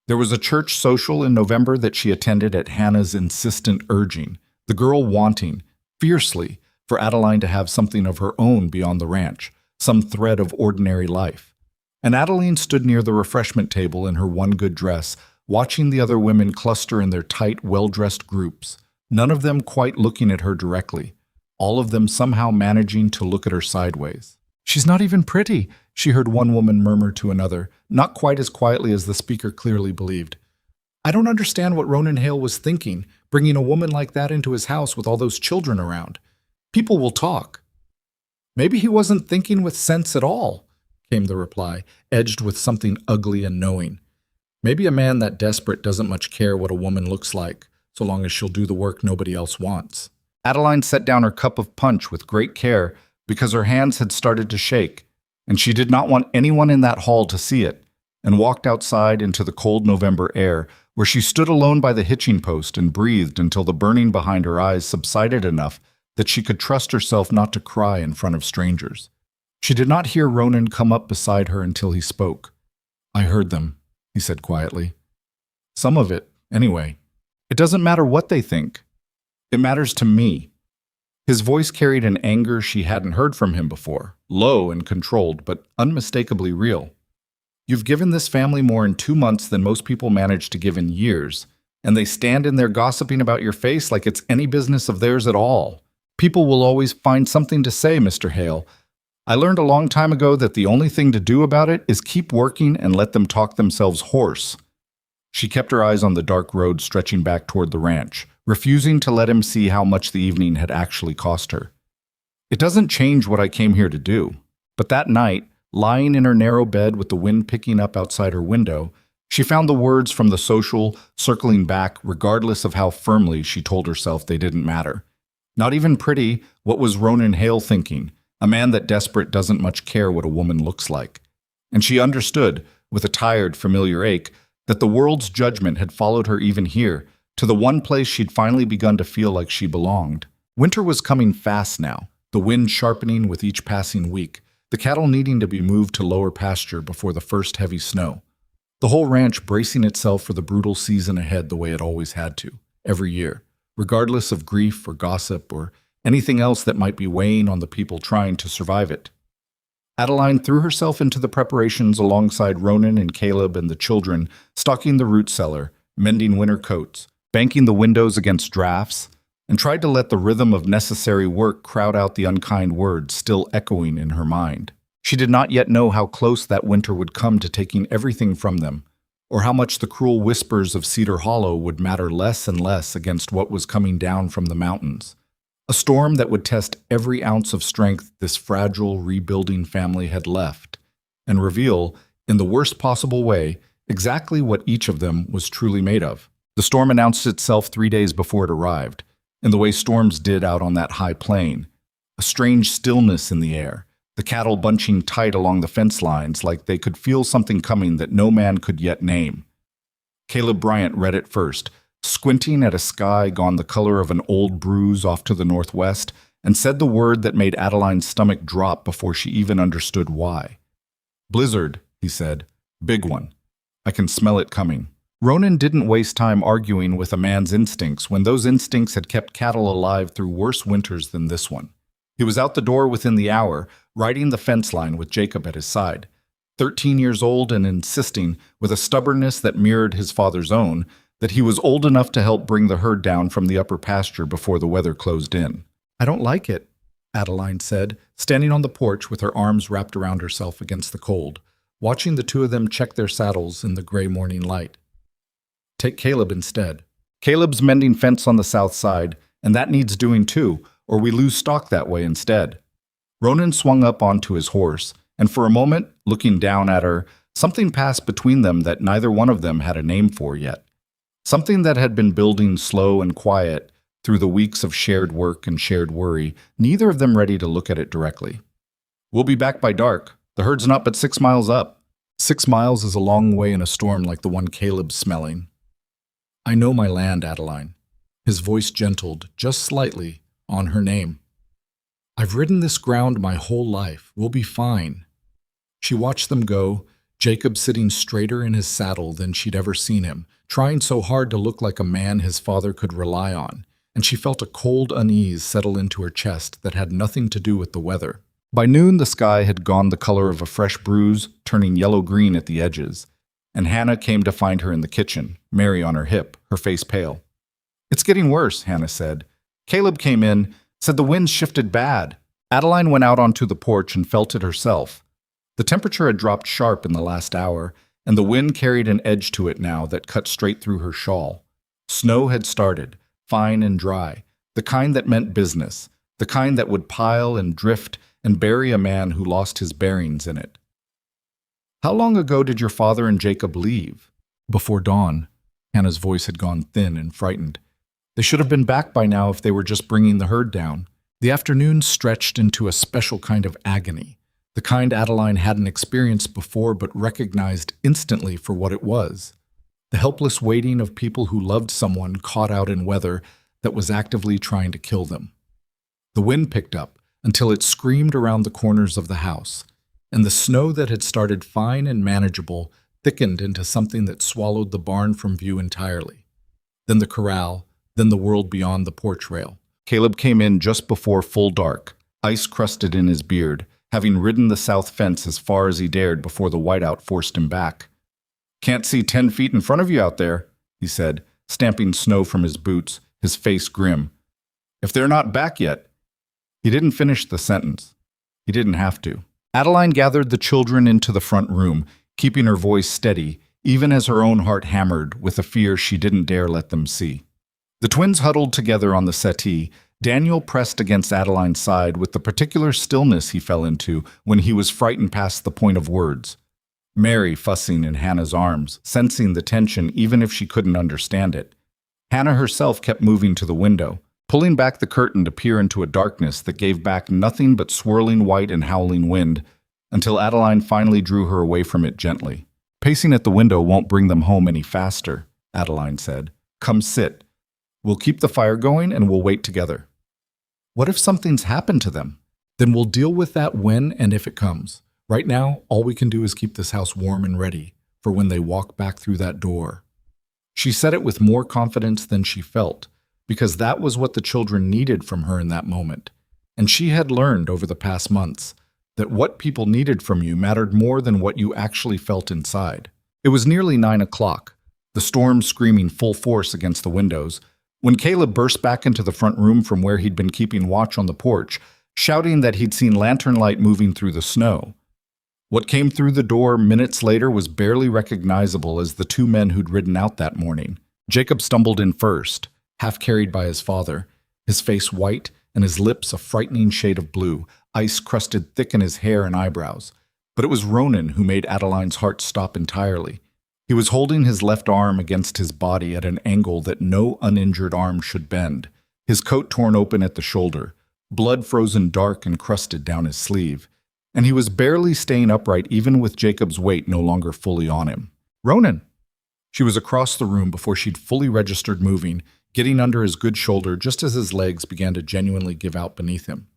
There was a church social in November that she attended at Hannah's insistent urging, the girl wanting, fiercely, for Adeline to have something of her own beyond the ranch, some thread of ordinary life. And Adeline stood near the refreshment table in her one good dress, watching the other women cluster in their tight, well-dressed groups, none of them quite looking at her directly, all of them somehow managing to look at her sideways. "She's not even pretty," she heard one woman murmur to another, not quite as quietly as the speaker clearly believed. "I don't understand what Ronan Hale was thinking, bringing a woman like that into his house with all those children around. People will talk." "Maybe he wasn't thinking with sense at all," came the reply, edged with something ugly and knowing. "Maybe a man that desperate doesn't much care what a woman looks like, so long as she'll do the work nobody else wants." Adeline set down her cup of punch with great care because her hands had started to shake, and she did not want anyone in that hall to see it, and walked outside into the cold November air, where she stood alone by the hitching post and breathed until the burning behind her eyes subsided enough that she could trust herself not to cry in front of strangers. She did not hear Ronan come up beside her until he spoke. "I heard them," he said quietly. "Some of it, anyway. It doesn't matter what they think. It matters to me." His voice carried an anger she hadn't heard from him before, low and controlled, but unmistakably real. "You've given this family more in 2 months than most people manage to give in years, and they stand in there gossiping about your face like it's any business of theirs at all. People will always find something to say, Mr. Hale. I learned a long time ago that the only thing to do about it is keep working and let them talk themselves hoarse." She kept her eyes on the dark road stretching back toward the ranch, refusing to let him see how much the evening had actually cost her. "It doesn't change what I came here to do." But that night, lying in her narrow bed with the wind picking up outside her window, she found the words from the social circling back regardless of how firmly she told herself they didn't matter. Not even pretty, what was Ronan Hale thinking? A man that desperate doesn't much care what a woman looks like. And she understood, with a tired, familiar ache, that the world's judgment had followed her even here, to the one place she'd finally begun to feel like she belonged. Winter was coming fast now, the wind sharpening with each passing week, the cattle needing to be moved to lower pasture before the first heavy snow. The whole ranch bracing itself for the brutal season ahead the way it always had to, every year, regardless of grief or gossip or anything else that might be weighing on the people trying to survive it. Adeline threw herself into the preparations alongside Ronan and Caleb and the children, stocking the root cellar, mending winter coats, banking the windows against drafts, and tried to let the rhythm of necessary work crowd out the unkind words still echoing in her mind. She did not yet know how close that winter would come to taking everything from them, or how much the cruel whispers of Cedar Hollow would matter less and less against what was coming down from the mountains. A storm that would test every ounce of strength this fragile, rebuilding family had left, and reveal, in the worst possible way, exactly what each of them was truly made of. The storm announced itself 3 days before it arrived, in the way storms did out on that high plain. A strange stillness in the air, the cattle bunching tight along the fence lines like they could feel something coming that no man could yet name. Caleb Bryant read it first, squinting at a sky gone the color of an old bruise off to the northwest, and said the word that made Adeline's stomach drop before she even understood why. "Blizzard," he said. "Big one. I can smell it coming." Ronan didn't waste time arguing with a man's instincts when those instincts had kept cattle alive through worse winters than this one. He was out the door within the hour, riding the fence line with Jacob at his side. 13 years old and insisting, with a stubbornness that mirrored his father's own, that he was old enough to help bring the herd down from the upper pasture before the weather closed in. "I don't like it," Adeline said, standing on the porch with her arms wrapped around herself against the cold, watching the two of them check their saddles in the gray morning light. "Take Caleb instead. Caleb's mending fence on the south side, and that needs doing too, or we lose stock that way instead." Ronan swung up onto his horse, and for a moment, looking down at her, something passed between them that neither one of them had a name for yet. Something that had been building slow and quiet through the weeks of shared work and shared worry, neither of them ready to look at it directly. "We'll be back by dark. The herd's not but 6 miles up." 6 miles is a long way in a storm like the one Caleb's smelling. "I know my land, Adeline." His voice gentled, just slightly, on her name. "I've ridden this ground my whole life. We'll be fine." She watched them go, Jacob sitting straighter in his saddle than she'd ever seen him, trying so hard to look like a man his father could rely on, and she felt a cold unease settle into her chest that had nothing to do with the weather. By noon, the sky had gone the color of a fresh bruise, turning yellow-green at the edges, and Hannah came to find her in the kitchen, Mary on her hip, her face pale. "It's getting worse," Hannah said. "Caleb came in, said the wind shifted bad." Adeline went out onto the porch and felt it herself. The temperature had dropped sharp in the last hour, and the wind carried an edge to it now that cut straight through her shawl. Snow had started, fine and dry, the kind that meant business, the kind that would pile and drift and bury a man who lost his bearings in it. "How long ago did your father and Jacob leave?" "Before dawn." Hannah's voice had gone thin and frightened. "They should have been back by now if they were just bringing the herd down." The afternoon stretched into a special kind of agony, the kind Adeline hadn't experienced before but recognized instantly for what it was. The helpless waiting of people who loved someone caught out in weather that was actively trying to kill them. The wind picked up until it screamed around the corners of the house, and the snow that had started fine and manageable thickened into something that swallowed the barn from view entirely. Then the corral, then the world beyond the porch rail. Caleb came in just before full dark, ice crusted in his beard, having ridden the south fence as far as he dared before the whiteout forced him back. "Can't see 10 feet in front of you out there," he said, stamping snow from his boots, his face grim. "If they're not back yet." He didn't finish the sentence. He didn't have to. Adeline gathered the children into the front room, keeping her voice steady, even as her own heart hammered with a fear she didn't dare let them see. The twins huddled together on the settee, Daniel pressed against Adeline's side with the particular stillness he fell into when he was frightened past the point of words. Mary fussing in Hannah's arms, sensing the tension even if she couldn't understand it. Hannah herself kept moving to the window, pulling back the curtain to peer into a darkness that gave back nothing but swirling white and howling wind, until Adeline finally drew her away from it gently. "Pacing at the window won't bring them home any faster," Adeline said. "Come sit. We'll keep the fire going and we'll wait together." "What if something's happened to them? Then we'll deal with that when and if it comes. Right now, all we can do is keep this house warm and ready for when they walk back through that door." She said it with more confidence than she felt, because that was what the children needed from her in that moment. And she had learned over the past months that what people needed from you mattered more than what you actually felt inside. It was nearly 9 o'clock, the storm screaming full force against the windows, when Caleb burst back into the front room from where he'd been keeping watch on the porch, shouting that he'd seen lantern light moving through the snow. What came through the door minutes later was barely recognizable as the two men who'd ridden out that morning. Jacob stumbled in first, half carried by his father, his face white and his lips a frightening shade of blue, ice crusted thick in his hair and eyebrows. But it was Ronan who made Adeline's heart stop entirely. He was holding his left arm against his body at an angle that no uninjured arm should bend, his coat torn open at the shoulder, blood frozen dark and crusted down his sleeve, and he was barely staying upright even with Jacob's weight no longer fully on him. "Ronan!" She was across the room before she'd fully registered moving, getting under his good shoulder just as his legs began to genuinely give out beneath him.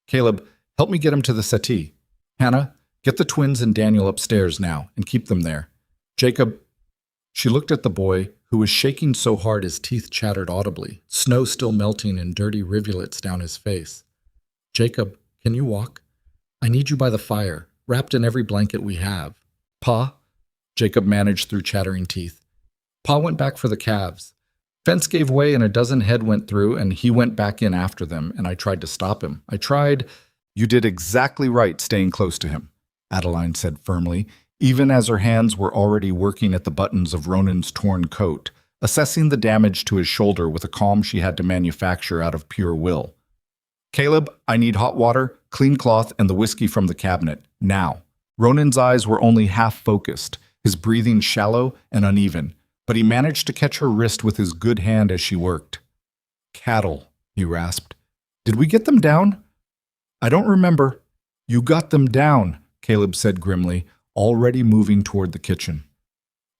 Caleb, help me get him to the settee. Hannah, get the twins and Daniel upstairs now and keep them there. Jacob. She looked at the boy, who was shaking so hard his teeth chattered audibly, snow still melting in dirty rivulets down his face. Jacob, can you walk? I need you by the fire, wrapped in every blanket we have. Pa? Jacob managed through chattering teeth. Pa went back for the calves. Fence gave way and a dozen head went through, and he went back in after them, and I tried to stop him. You did exactly right staying close to him, Adeline said firmly, even as her hands were already working at the buttons of Ronan's torn coat, assessing the damage to his shoulder with a calm she had to manufacture out of pure will. Caleb, I need hot water, clean cloth, and the whiskey from the cabinet, now. Ronan's eyes were only half focused, his breathing shallow and uneven, but he managed to catch her wrist with his good hand as she worked. Cattle, he rasped. Did we get them down? I don't remember. You got them down, Caleb said grimly, already moving toward the kitchen.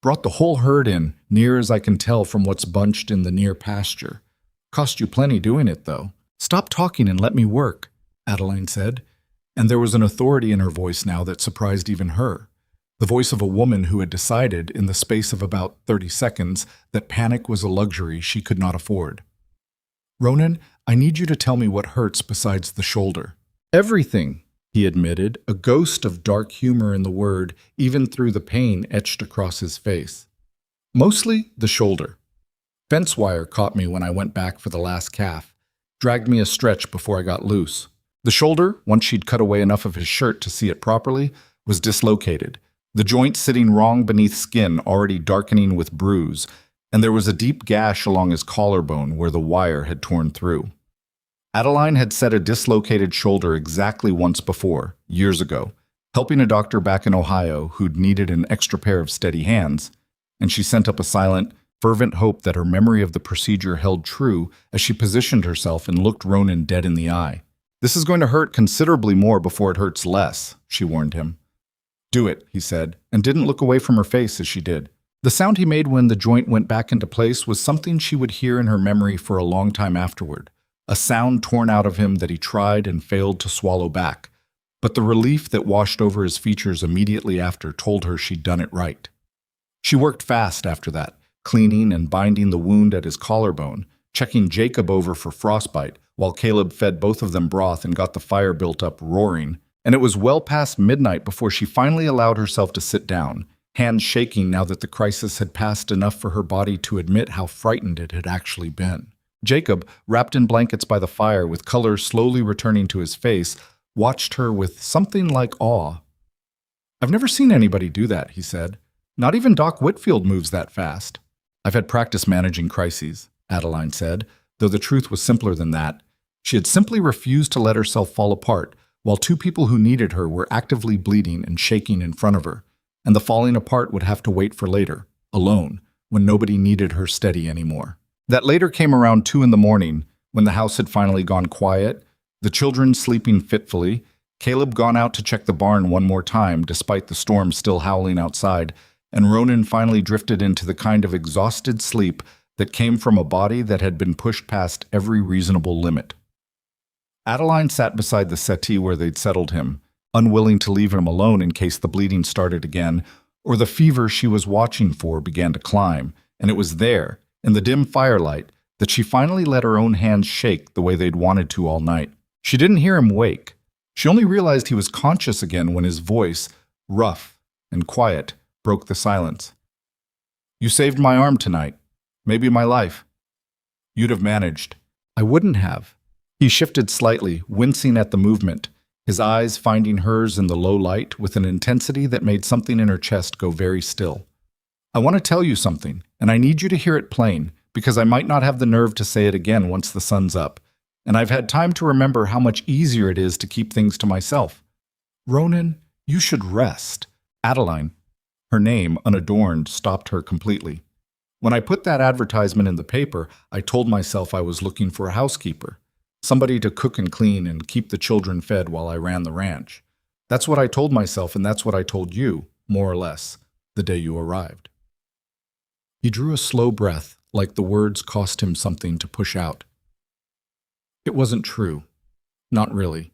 Brought the whole herd in, near as I can tell from what's bunched in the near pasture. Cost you plenty doing it, though. Stop talking and let me work, Adeline said, and there was an authority in her voice now that surprised even her. The voice of a woman who had decided, in the space of about 30 seconds, that panic was a luxury she could not afford. Ronan, I need you to tell me what hurts besides the shoulder. Everything, he admitted, a ghost of dark humor in the word, even through the pain etched across his face. Mostly the shoulder. Fence wire caught me when I went back for the last calf, dragged me a stretch before I got loose. The shoulder, once she'd cut away enough of his shirt to see it properly, was dislocated, the joint sitting wrong beneath skin already darkening with bruise, and there was a deep gash along his collarbone where the wire had torn through. Adeline had set a dislocated shoulder exactly once before, years ago, helping a doctor back in Ohio who'd needed an extra pair of steady hands, and she sent up a silent, fervent hope that her memory of the procedure held true as she positioned herself and looked Ronan dead in the eye. This is going to hurt considerably more before it hurts less, she warned him. Do it, he said, and didn't look away from her face as she did. The sound he made when the joint went back into place was something she would hear in her memory for a long time afterward, a sound torn out of him that he tried and failed to swallow back, but the relief that washed over his features immediately after told her she'd done it right. She worked fast after that, cleaning and binding the wound at his collarbone, checking Jacob over for frostbite, while Caleb fed both of them broth and got the fire built up roaring, and it was well past midnight before she finally allowed herself to sit down, hands shaking now that the crisis had passed enough for her body to admit how frightened it had actually been. Jacob, wrapped in blankets by the fire with color slowly returning to his face, watched her with something like awe. I've never seen anybody do that, he said. Not even Doc Whitfield moves that fast. I've had practice managing crises, Adeline said, though the truth was simpler than that. She had simply refused to let herself fall apart, while two people who needed her were actively bleeding and shaking in front of her, and the falling apart would have to wait for later, alone, when nobody needed her steady anymore. That later came around 2 a.m, when the house had finally gone quiet, the children sleeping fitfully, Caleb gone out to check the barn one more time despite the storm still howling outside, and Ronan finally drifted into the kind of exhausted sleep that came from a body that had been pushed past every reasonable limit. Adeline sat beside the settee where they'd settled him, unwilling to leave him alone in case the bleeding started again, or the fever she was watching for began to climb, and it was there, in the dim firelight, that she finally let her own hands shake the way they'd wanted to all night. She didn't hear him wake. She only realized he was conscious again when his voice, rough and quiet, broke the silence. You saved my arm tonight. Maybe my life. You'd have managed. I wouldn't have. He shifted slightly, wincing at the movement, his eyes finding hers in the low light with an intensity that made something in her chest go very still. I want to tell you something, and I need you to hear it plain, because I might not have the nerve to say it again once the sun's up, and I've had time to remember how much easier it is to keep things to myself. Ronan, you should rest. Adeline, her name, unadorned, stopped her completely. When I put that advertisement in the paper, I told myself I was looking for a housekeeper, somebody to cook and clean and keep the children fed while I ran the ranch. That's what I told myself, and that's what I told you, more or less, the day you arrived. He drew a slow breath, like the words cost him something to push out. It wasn't true. Not really.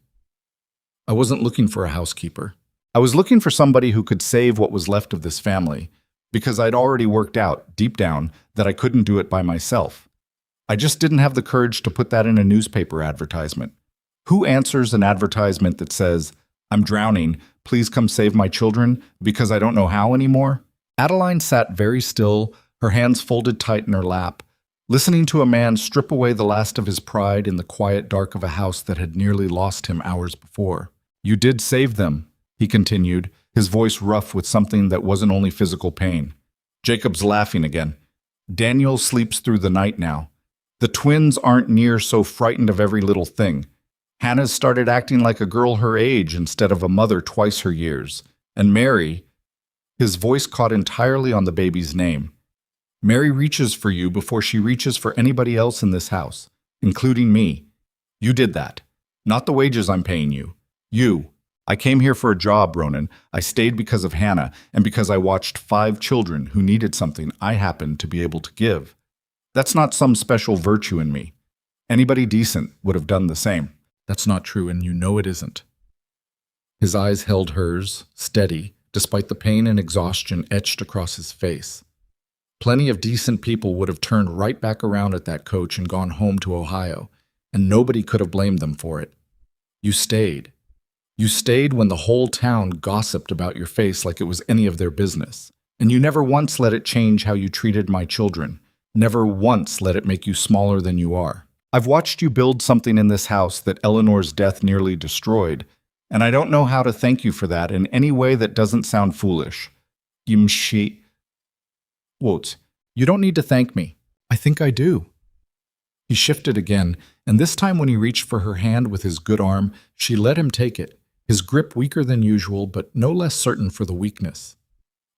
I wasn't looking for a housekeeper. I was looking for somebody who could save what was left of this family, because I'd already worked out, deep down, that I couldn't do it by myself. I just didn't have the courage to put that in a newspaper advertisement. Who answers an advertisement that says, "I'm drowning, please come save my children, because I don't know how anymore"? Adeline sat very still, her hands folded tight in her lap, listening to a man strip away the last of his pride in the quiet dark of a house that had nearly lost him hours before. "You did save them," he continued, his voice rough with something that wasn't only physical pain. Jacob's laughing again. "Daniel sleeps through the night now. The twins aren't near so frightened of every little thing. Hannah's started acting like a girl her age instead of a mother twice her years. And Mary," his voice caught entirely on the baby's name, "Mary reaches for you before she reaches for anybody else in this house, including me. You did that. Not the wages I'm paying you. You. I came here for a job, Ronan. I stayed because of Hannah, and because I watched 5 children who needed something I happened to be able to give. That's not some special virtue in me. Anybody decent would have done the same." "That's not true, and you know it isn't." His eyes held hers, steady, despite the pain and exhaustion etched across his face. Plenty of decent people would have turned right back around at that coach and gone home to Ohio, and nobody could have blamed them for it. You stayed. You stayed when the whole town gossiped about your face like it was any of their business. And you never once let it change how you treated my children. Never once let it make you smaller than you are. I've watched you build something in this house that Eleanor's death nearly destroyed, and I don't know how to thank you for that in any way that doesn't sound foolish. Wot, you don't need to thank me. I think I do." He shifted again, and this time when he reached for her hand with his good arm, she let him take it, his grip weaker than usual, but no less certain for the weakness.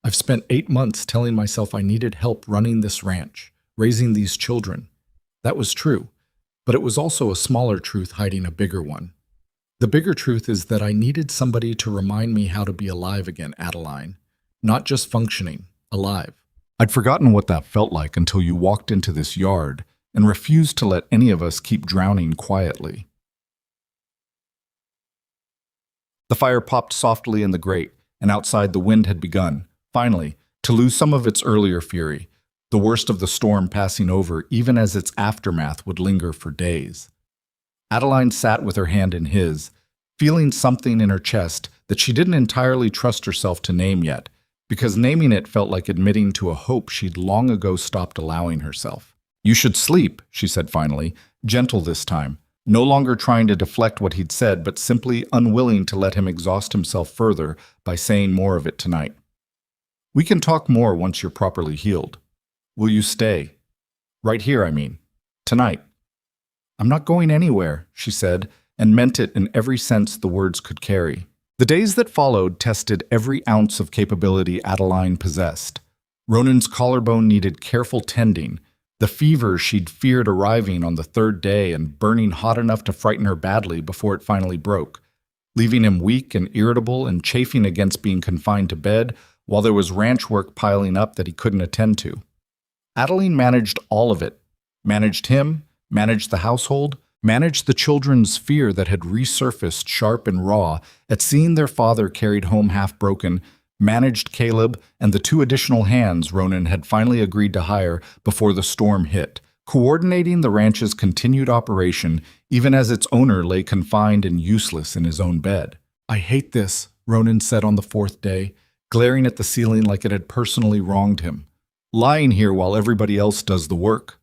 "I've spent 8 months telling myself I needed help running this ranch, raising these children. That was true, but it was also a smaller truth hiding a bigger one. The bigger truth is that I needed somebody to remind me how to be alive again, Adeline. Not just functioning, alive. I'd forgotten what that felt like until you walked into this yard and refused to let any of us keep drowning quietly." The fire popped softly in the grate, and outside the wind had begun, finally, to lose some of its earlier fury, the worst of the storm passing over even as its aftermath would linger for days. Adeline sat with her hand in his, feeling something in her chest that she didn't entirely trust herself to name yet, because naming it felt like admitting to a hope she'd long ago stopped allowing herself. "You should sleep," she said finally, gentle this time, no longer trying to deflect what he'd said, but simply unwilling to let him exhaust himself further by saying more of it tonight. "We can talk more once you're properly healed. Will you stay? Right here, I mean. Tonight." "I'm not going anywhere," she said, and meant it in every sense the words could carry. The days that followed tested every ounce of capability Adeline possessed. Ronan's collarbone needed careful tending, the fever she'd feared arriving on the 3rd day and burning hot enough to frighten her badly before it finally broke, leaving him weak and irritable and chafing against being confined to bed while there was ranch work piling up that he couldn't attend to. Adeline managed all of it, managed him, managed the household, managed the children's fear that had resurfaced sharp and raw at seeing their father carried home half-broken, managed Caleb and the 2 additional hands Ronan had finally agreed to hire before the storm hit, coordinating the ranch's continued operation even as its owner lay confined and useless in his own bed. "I hate this," Ronan said on the 4th day, glaring at the ceiling like it had personally wronged him. "Lying here while everybody else does the work."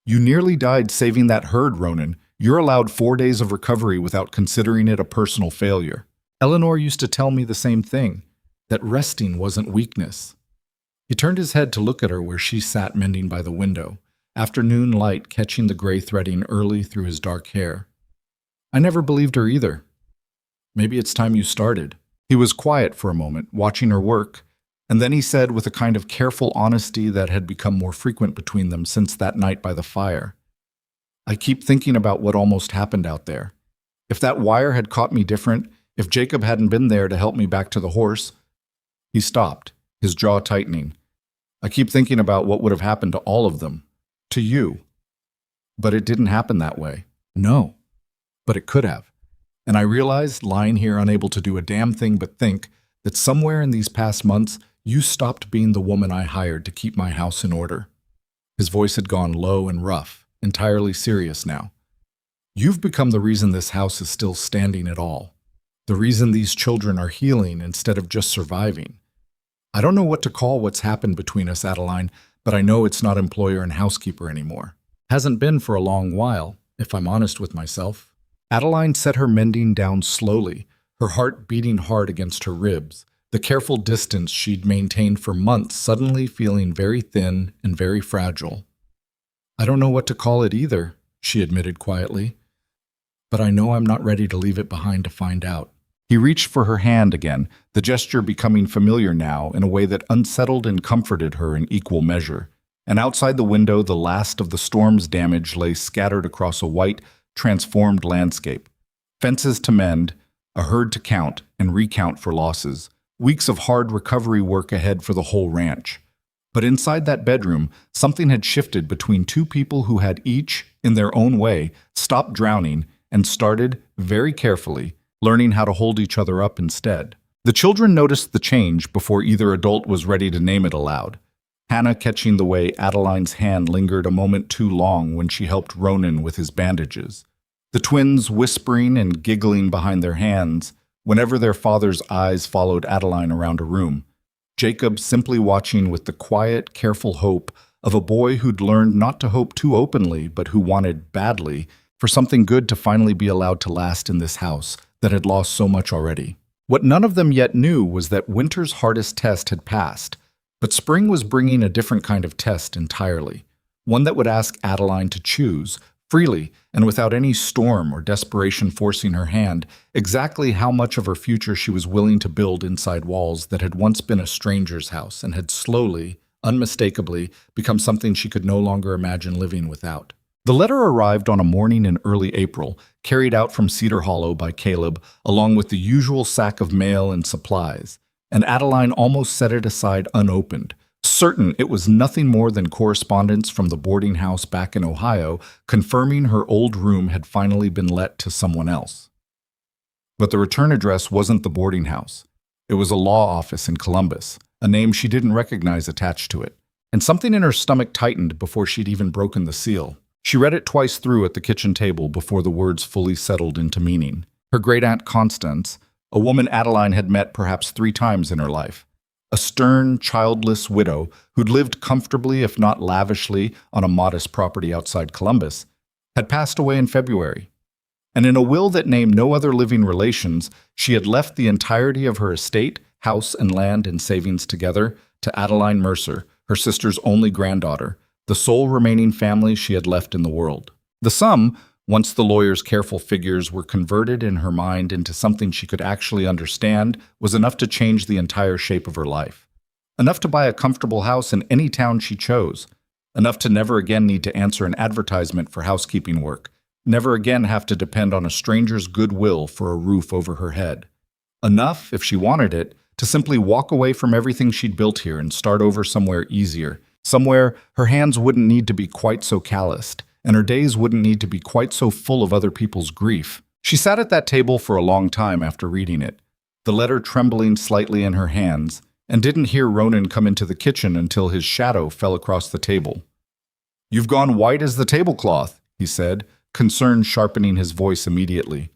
"You nearly died saving that herd, Ronan. You're allowed 4 days of recovery without considering it a personal failure. Eleanor used to tell me the same thing, that resting wasn't weakness." He turned his head to look at her where she sat mending by the window, afternoon light catching the gray threading early through his dark hair. "I never believed her either. Maybe it's time you started." He was quiet for a moment, watching her work, and then he said with a kind of careful honesty that had become more frequent between them since that night by the fire, "I keep thinking about what almost happened out there. If that wire had caught me different, if Jacob hadn't been there to help me back to the horse." He stopped, his jaw tightening. I keep thinking about what would have happened to all of them. To you. But it didn't happen that way. No. But it could have. And I realized, lying here unable to do a damn thing but think, that somewhere in these past months, you stopped being the woman I hired to keep my house in order. His voice had gone low and rough, entirely serious now. You've become the reason this house is still standing at all. The reason these children are healing instead of just surviving. I don't know what to call what's happened between us, Adeline, but I know it's not employer and housekeeper anymore. Hasn't been for a long while, if I'm honest with myself. Adeline set her mending down slowly, her heart beating hard against her ribs, the careful distance she'd maintained for months suddenly feeling very thin and very fragile. I don't know what to call it either, she admitted quietly. But I know I'm not ready to leave it behind to find out. He reached for her hand again, the gesture becoming familiar now in a way that unsettled and comforted her in equal measure. And outside the window, the last of the storm's damage lay scattered across a white, transformed landscape. Fences to mend, a herd to count and recount for losses. Weeks of hard recovery work ahead for the whole ranch. But inside that bedroom, something had shifted between two people who had each, in their own way, stopped drowning and started, very carefully, learning how to hold each other up instead. The children noticed the change before either adult was ready to name it aloud. Hannah catching the way Adeline's hand lingered a moment too long when she helped Ronan with his bandages. The twins whispering and giggling behind their hands whenever their father's eyes followed Adeline around a room. Jacob simply watching with the quiet, careful hope of a boy who'd learned not to hope too openly, but who wanted badly for something good to finally be allowed to last in this house that had lost so much already. What none of them yet knew was that winter's hardest test had passed, but spring was bringing a different kind of test entirely, one that would ask Adeline to choose, freely and without any storm or desperation forcing her hand, exactly how much of her future she was willing to build inside walls that had once been a stranger's house and had slowly, unmistakably, become something she could no longer imagine living without. The letter arrived on a morning in early April, carried out from Cedar Hollow by Caleb, along with the usual sack of mail and supplies, and Adeline almost set it aside unopened, certain it was nothing more than correspondence from the boarding house back in Ohio, confirming her old room had finally been let to someone else. But the return address wasn't the boarding house. It was a law office in Columbus, a name she didn't recognize attached to it, and something in her stomach tightened before she'd even broken the seal. She read it twice through at the kitchen table before the words fully settled into meaning. Her great-aunt Constance, a woman Adeline had met perhaps 3 times in her life, a stern, childless widow who'd lived comfortably, if not lavishly, on a modest property outside Columbus, had passed away in February. And in a will that named no other living relations, she had left the entirety of her estate, house and land and savings together to Adeline Mercer, her sister's only granddaughter, the sole remaining family she had left in the world. The sum, once the lawyer's careful figures were converted in her mind into something she could actually understand, was enough to change the entire shape of her life. Enough to buy a comfortable house in any town she chose. Enough to never again need to answer an advertisement for housekeeping work. Never again have to depend on a stranger's goodwill for a roof over her head. Enough, if she wanted it, to simply walk away from everything she'd built here and start over somewhere easier. Somewhere her hands wouldn't need to be quite so calloused, and her days wouldn't need to be quite so full of other people's grief. She sat at that table for a long time after reading it, the letter trembling slightly in her hands, and didn't hear Ronan come into the kitchen until his shadow fell across the table. "You've gone white as the tablecloth," he said, concern sharpening his voice immediately.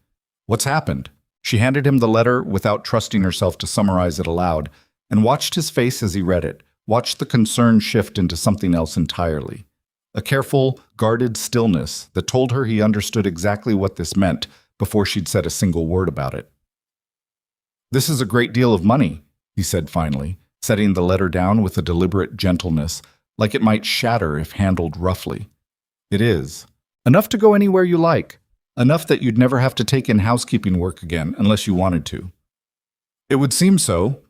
"What's happened?" She handed him the letter without trusting herself to summarize it aloud, and watched his face as he read it, watched the concern shift into something else entirely. A careful, guarded stillness that told her he understood exactly what this meant before she'd said a single word about it. "This is a great deal of money," he said finally, setting the letter down with a deliberate gentleness, like it might shatter if handled roughly. "It is. Enough to go anywhere you like. Enough that you'd never have to take in housekeeping work again unless you wanted to." "It would seem so."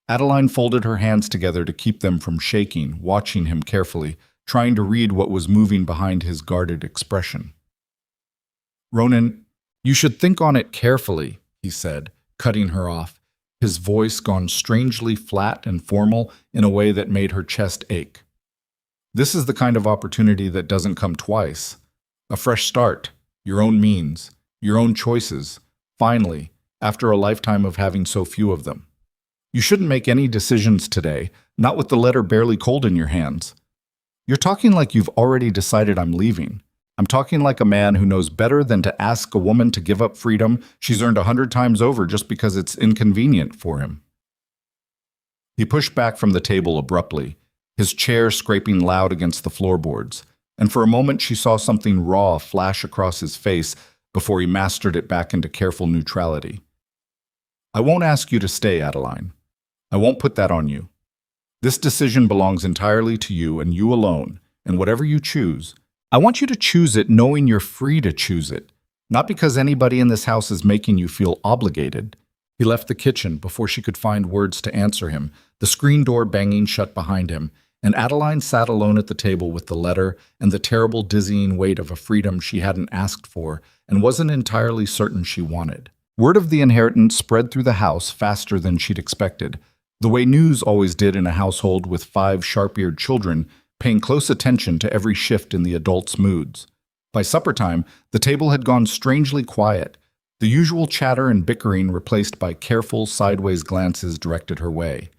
Adeline folded her hands together to keep them from shaking, watching him carefully, trying to read what was moving behind his guarded expression. "Ronan, you should think on it carefully," he said, cutting her off. his voice gone strangely flat and formal in a way that made her chest ache. This is the kind of opportunity that doesn't come twice. A fresh start, your own means, your own choices, finally, after a lifetime of having so few of them. You shouldn't make any decisions today, not with the letter barely cold in your hands. You're talking like you've already decided I'm leaving. I'm talking like a man who knows better than to ask a woman to give up freedom she's earned 100 times over just because it's inconvenient for him. He pushed back from the table abruptly, his chair scraping loud against the floorboards, and for a moment she saw something raw flash across his face before he mastered it back into careful neutrality. I won't ask you to stay, Adeline. I won't put that on you. This decision belongs entirely to you and you alone, and whatever you choose, I want you to choose it knowing you're free to choose it, not because anybody in this house is making you feel obligated. He left the kitchen before she could find words to answer him, the screen door banging shut behind him, and Adeline sat alone at the table with the letter and the terrible dizzying weight of a freedom she hadn't asked for and wasn't entirely certain she wanted. Word of the inheritance spread through the house faster than she'd expected, the way news always did in a household with 5 sharp-eared children paying close attention to every shift in the adults' moods. By supper time, the table had gone strangely quiet, the usual chatter and bickering replaced by careful, sideways glances directed her way.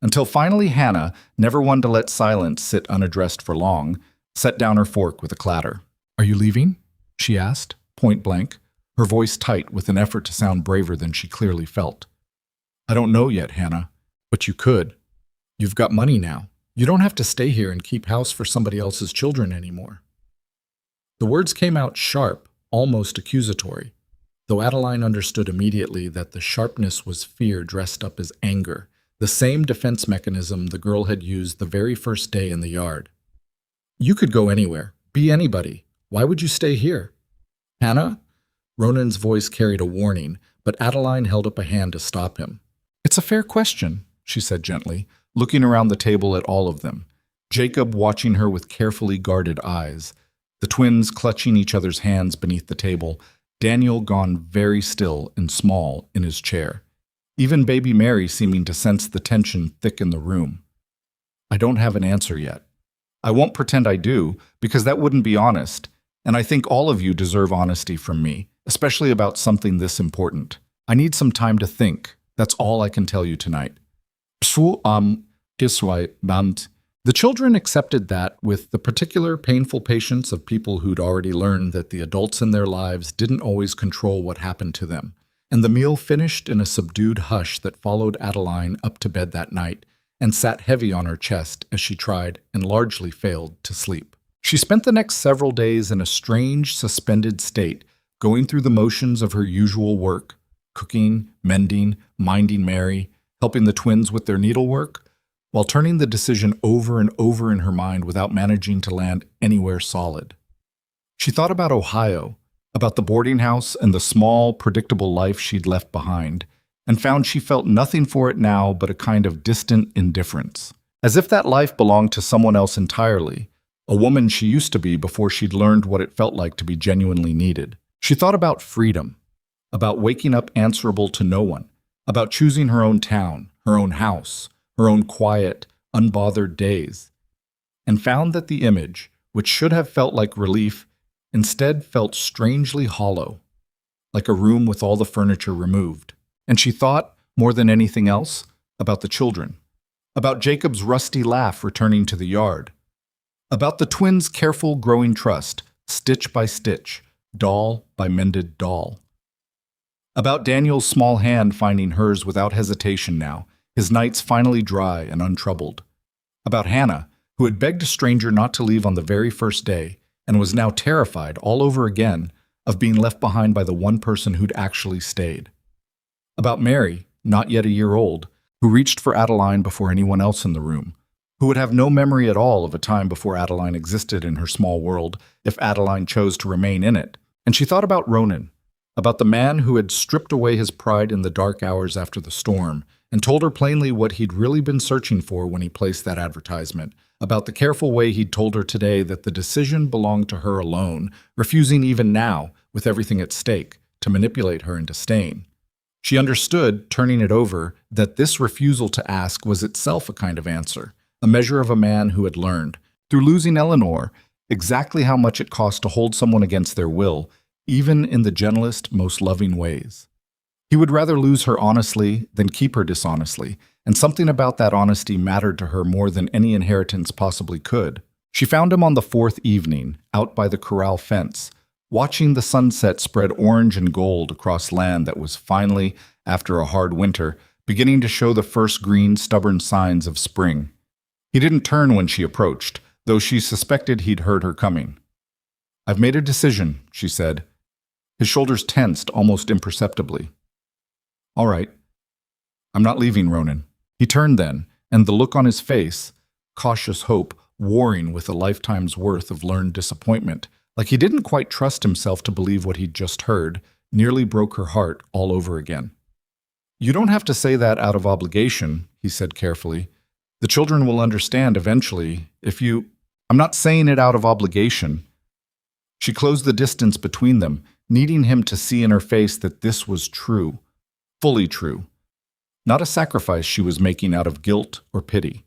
Until finally Hannah, never one to let silence sit unaddressed for long, set down her fork with a clatter. "Are you leaving?" she asked, point blank, her voice tight with an effort to sound braver than she clearly felt. "I don't know yet, Hannah. But you could. You've got money now. You don't have to stay here and keep house for somebody else's children anymore." The words came out sharp, almost accusatory, though Adeline understood immediately that the sharpness was fear dressed up as anger, the same defense mechanism the girl had used the very first day in the yard. "You could go anywhere, be anybody. Why would you stay here?" "Hannah?" Ronan's voice carried a warning, but Adeline held up a hand to stop him. "It's a fair question," she said gently, looking around the table at all of them, Jacob watching her with carefully guarded eyes, the twins clutching each other's hands beneath the table, Daniel gone very still and small in his chair, even baby Mary seeming to sense the tension thick in the room. "I don't have an answer yet. I won't pretend I do, because that wouldn't be honest, and I think all of you deserve honesty from me, especially about something this important. I need some time to think. That's all I can tell you tonight." The children accepted that with the particular painful patience of people who'd already learned that the adults in their lives didn't always control what happened to them, and the meal finished in a subdued hush that followed Adeline up to bed that night and sat heavy on her chest as she tried, and largely failed, to sleep. She spent the next several days in a strange, suspended state, going through the motions of her usual work, cooking, mending, minding Mary, helping the twins with their needlework, while turning the decision over and over in her mind without managing to land anywhere solid. She thought about Ohio, about the boarding house and the small, predictable life she'd left behind, and found she felt nothing for it now but a kind of distant indifference, as if that life belonged to someone else entirely, a woman she used to be before she'd learned what it felt like to be genuinely needed. She thought about freedom, about waking up answerable to no one, about choosing her own town, her own house, her own quiet, unbothered days, and found that the image, which should have felt like relief, instead felt strangely hollow, like a room with all the furniture removed. And she thought, more than anything else, about the children, about Jacob's rusty laugh returning to the yard, about the twins' careful growing trust, stitch by stitch, doll by mended doll. About Daniel's small hand finding hers without hesitation now, his nights finally dry and untroubled. About Hannah, who had begged a stranger not to leave on the very first day, and was now terrified all over again of being left behind by the one person who'd actually stayed. About Mary, not yet a year old, who reached for Adeline before anyone else in the room, who would have no memory at all of a time before Adeline existed in her small world if Adeline chose to remain in it. And she thought about Ronan, about the man who had stripped away his pride in the dark hours after the storm and told her plainly what he'd really been searching for when he placed that advertisement, about the careful way he'd told her today that the decision belonged to her alone, refusing even now, with everything at stake, to manipulate her into staying. She understood, turning it over, that this refusal to ask was itself a kind of answer, a measure of a man who had learned, through losing Eleanor, exactly how much it cost to hold someone against their will, even in the gentlest, most loving ways. He would rather lose her honestly than keep her dishonestly, and something about that honesty mattered to her more than any inheritance possibly could. She found him on the fourth evening, out by the corral fence, watching the sunset spread orange and gold across land that was finally, after a hard winter, beginning to show the first green, stubborn signs of spring. He didn't turn when she approached, though she suspected he'd heard her coming. "I've made a decision," she said. His shoulders tensed almost imperceptibly. "All right. I'm not leaving, Ronan." He turned then, and the look on his face, cautious hope, warring with a lifetime's worth of learned disappointment, like he didn't quite trust himself to believe what he'd just heard, nearly broke her heart all over again. "You don't have to say that out of obligation," he said carefully. "The children will understand eventually if you—" "I'm not saying it out of obligation." She closed the distance between them, needing him to see in her face that this was true, fully true. Not a sacrifice she was making out of guilt or pity.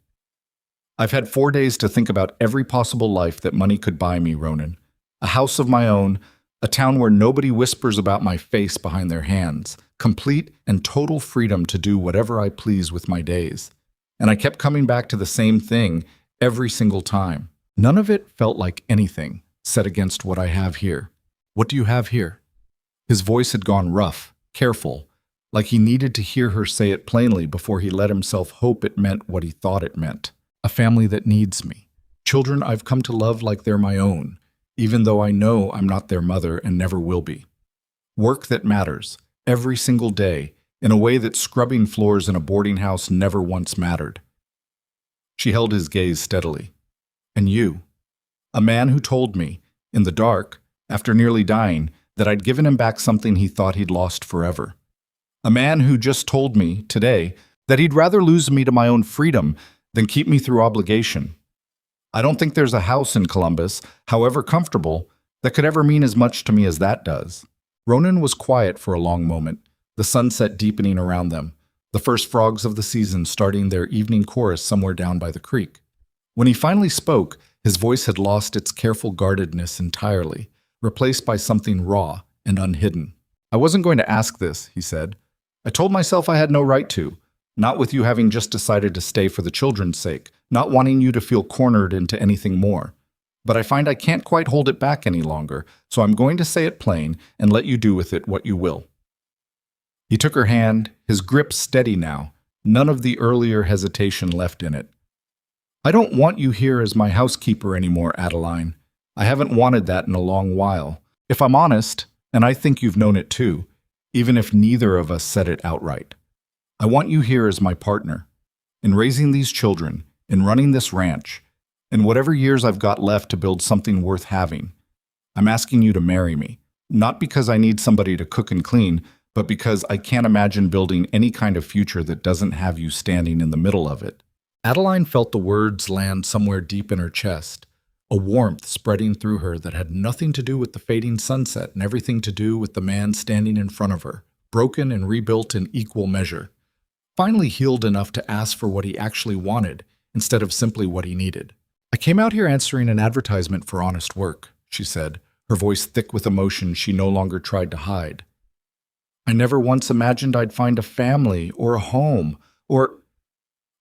"I've had 4 days to think about every possible life that money could buy me, Ronan. A house of my own, a town where nobody whispers about my face behind their hands, complete and total freedom to do whatever I please with my days. And I kept coming back to the same thing every single time. None of it felt like anything set against what I have here." "What do you have here?" His voice had gone rough, careful, like he needed to hear her say it plainly before he let himself hope it meant what he thought it meant. "A family that needs me. Children I've come to love like they're my own, even though I know I'm not their mother and never will be. Work that matters, every single day, in a way that scrubbing floors in a boarding house never once mattered." She held his gaze steadily. "And you? A man who told me, in the dark, after nearly dying, that I'd given him back something he thought he'd lost forever. A man who just told me, today, that he'd rather lose me to my own freedom than keep me through obligation. I don't think there's a house in Columbus, however comfortable, that could ever mean as much to me as that does." Ronan was quiet for a long moment, the sunset deepening around them, the first frogs of the season starting their evening chorus somewhere down by the creek. When he finally spoke, his voice had lost its careful guardedness entirely, replaced by something raw and unhidden. "I wasn't going to ask this," he said. "I told myself I had no right to, not with you having just decided to stay for the children's sake, not wanting you to feel cornered into anything more. But I find I can't quite hold it back any longer, so I'm going to say it plain and let you do with it what you will." He took her hand, his grip steady now, none of the earlier hesitation left in it. "I don't want you here as my housekeeper anymore, Adeline. I haven't wanted that in a long while. If I'm honest, and I think you've known it too, even if neither of us said it outright. I want you here as my partner. In raising these children, in running this ranch, in whatever years I've got left to build something worth having. I'm asking you to marry me, not because I need somebody to cook and clean, but because I can't imagine building any kind of future that doesn't have you standing in the middle of it." Adeline felt the words land somewhere deep in her chest, a warmth spreading through her that had nothing to do with the fading sunset and everything to do with the man standing in front of her, broken and rebuilt in equal measure, finally healed enough to ask for what he actually wanted instead of simply what he needed. "I came out here answering an advertisement for honest work," she said, her voice thick with emotion she no longer tried to hide. "I never once imagined I'd find a family or a home or—"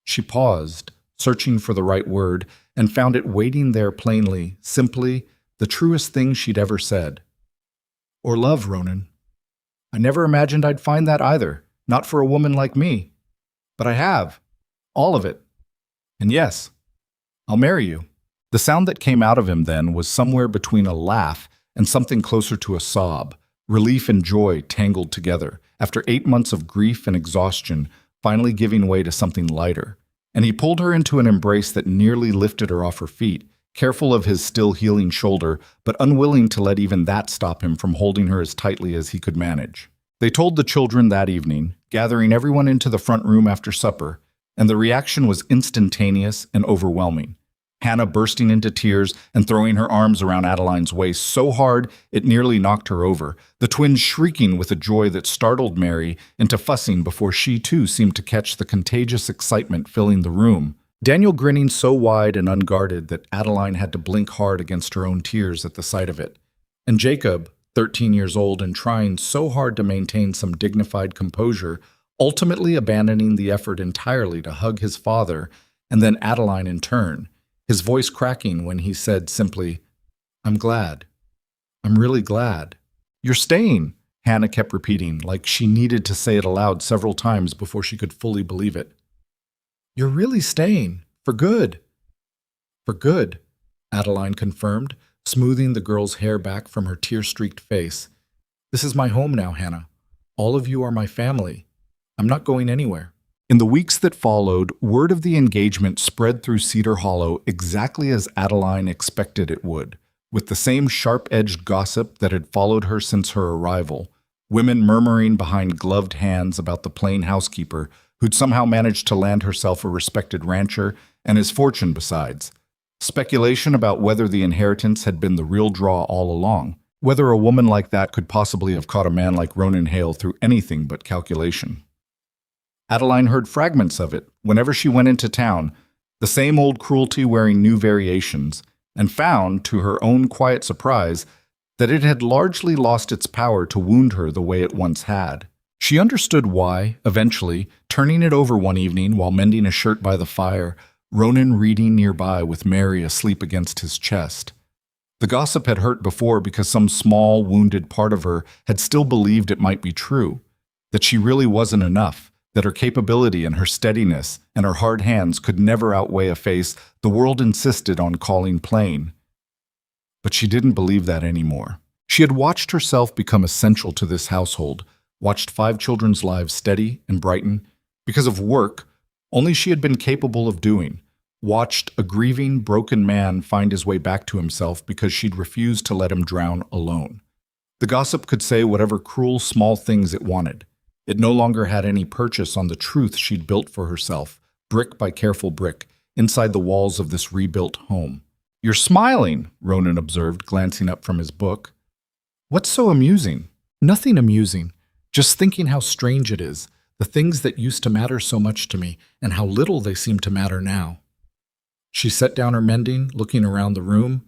She paused, searching for the right word, and found it waiting there plainly, simply, the truest thing she'd ever said. "Or love, Ronan. I never imagined I'd find that either, not for a woman like me. But I have. All of it. And yes, I'll marry you." The sound that came out of him then was somewhere between a laugh and something closer to a sob, relief and joy tangled together, after 8 months of grief and exhaustion finally giving way to something lighter. And he pulled her into an embrace that nearly lifted her off her feet, careful of his still healing shoulder, but unwilling to let even that stop him from holding her as tightly as he could manage. They told the children that evening, gathering everyone into the front room after supper, and the reaction was instantaneous and overwhelming. Hannah bursting into tears and throwing her arms around Adeline's waist so hard it nearly knocked her over, the twins shrieking with a joy that startled Mary into fussing before she too seemed to catch the contagious excitement filling the room. Daniel grinning so wide and unguarded that Adeline had to blink hard against her own tears at the sight of it. And Jacob, 13 years old and trying so hard to maintain some dignified composure, ultimately abandoning the effort entirely to hug his father and then Adeline in turn, his voice cracking when he said simply, "I'm glad. I'm really glad." "You're staying," Hannah kept repeating, like she needed to say it aloud several times before she could fully believe it. "You're really staying. For good." "For good," Adeline confirmed, smoothing the girl's hair back from her tear-streaked face. "This is my home now, Hannah. All of you are my family. I'm not going anywhere." In the weeks that followed, word of the engagement spread through Cedar Hollow exactly as Adeline expected it would, with the same sharp-edged gossip that had followed her since her arrival, women murmuring behind gloved hands about the plain housekeeper who'd somehow managed to land herself a respected rancher and his fortune besides. Speculation about whether the inheritance had been the real draw all along, whether a woman like that could possibly have caught a man like Ronan Hale through anything but calculation. Adeline heard fragments of it whenever she went into town, the same old cruelty wearing new variations, and found, to her own quiet surprise, that it had largely lost its power to wound her the way it once had. She understood why, eventually, turning it over one evening while mending a shirt by the fire, Ronan reading nearby with Mary asleep against his chest. The gossip had hurt before because some small, wounded part of her had still believed it might be true, that she really wasn't enough, that her capability and her steadiness and her hard hands could never outweigh a face the world insisted on calling plain. But she didn't believe that anymore. She had watched herself become essential to this household, watched 5 children's lives steady and brighten, because of work only she had been capable of doing, watched a grieving, broken man find his way back to himself because she'd refused to let him drown alone. The gossip could say whatever cruel small things it wanted. It no longer had any purchase on the truth she'd built for herself, brick by careful brick, inside the walls of this rebuilt home. "You're smiling," Ronan observed, glancing up from his book. "What's so amusing?" "Nothing amusing. Just thinking how strange it is, the things that used to matter so much to me, and how little they seem to matter now." She set down her mending, looking around the room,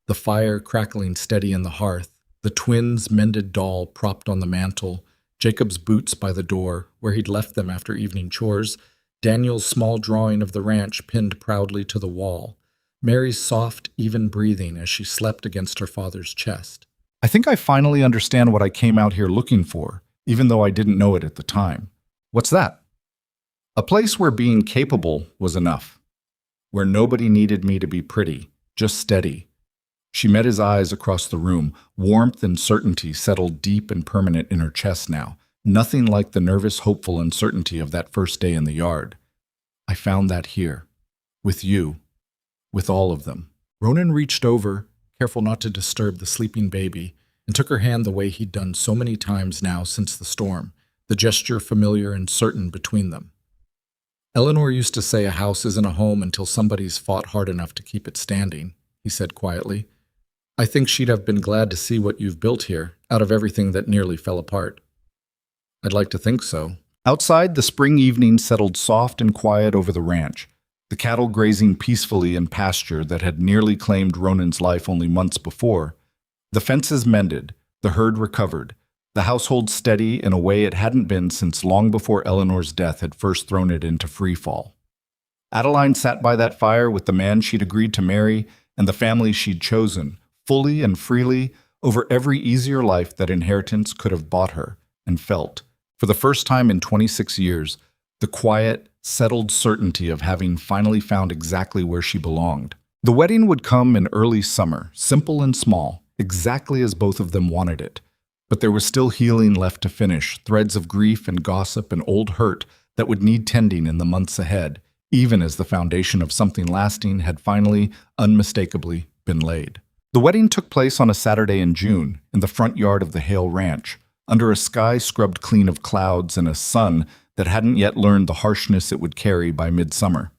the fire crackling steady in the hearth, the twins' mended doll propped on the mantel, Jacob's boots by the door, where he'd left them after evening chores, Daniel's small drawing of the ranch pinned proudly to the wall, Mary's soft, even breathing as she slept against her father's chest. "I think I finally understand what I came out here looking for, even though I didn't know it at the time." "What's that?" "A place where being capable was enough, where nobody needed me to be pretty, just steady." She met his eyes across the room. Warmth and certainty settled deep and permanent in her chest now, nothing like the nervous, hopeful uncertainty of that first day in the yard. "I found that here, with you, with all of them." Ronan reached over, careful not to disturb the sleeping baby, and took her hand the way he'd done so many times now since the storm, the gesture familiar and certain between them. "Eleanor used to say a house isn't a home until somebody's fought hard enough to keep it standing," he said quietly. "I think she'd have been glad to see what you've built here, out of everything that nearly fell apart." "I'd like to think so." Outside, the spring evening settled soft and quiet over the ranch, the cattle grazing peacefully in pasture that had nearly claimed Ronan's life only months before, the fences mended, the herd recovered, the household steady in a way it hadn't been since long before Eleanor's death had first thrown it into free fall. Adeline sat by that fire with the man she'd agreed to marry and the family she'd chosen, fully and freely, over every easier life that inheritance could have bought her, and felt, for the first time in 26 years, the quiet, settled certainty of having finally found exactly where she belonged. The wedding would come in early summer, simple and small, exactly as both of them wanted it. But there was still healing left to finish, threads of grief and gossip and old hurt that would need tending in the months ahead, even as the foundation of something lasting had finally, unmistakably, been laid. The wedding took place on a Saturday in June, in the front yard of the Hale Ranch, under a sky scrubbed clean of clouds and a sun that hadn't yet learned the harshness it would carry by midsummer.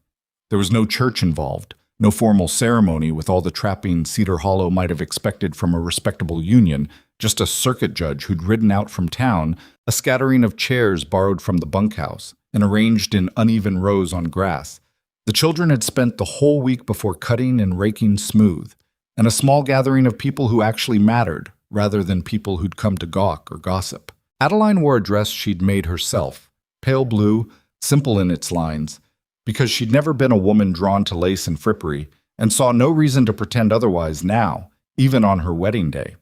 There was no church involved, No formal ceremony with all the trappings Cedar Hollow might have expected from a respectable union, just a circuit judge who'd ridden out from town, a scattering of chairs borrowed from the bunkhouse, and arranged in uneven rows on grass. The children had spent the whole week before cutting and raking smooth, and a small gathering of people who actually mattered, rather than people who'd come to gawk or gossip. Adeline wore a dress she'd made herself, pale blue, simple in its lines, because she'd never been a woman drawn to lace and frippery, and saw no reason to pretend otherwise now, even on her wedding day.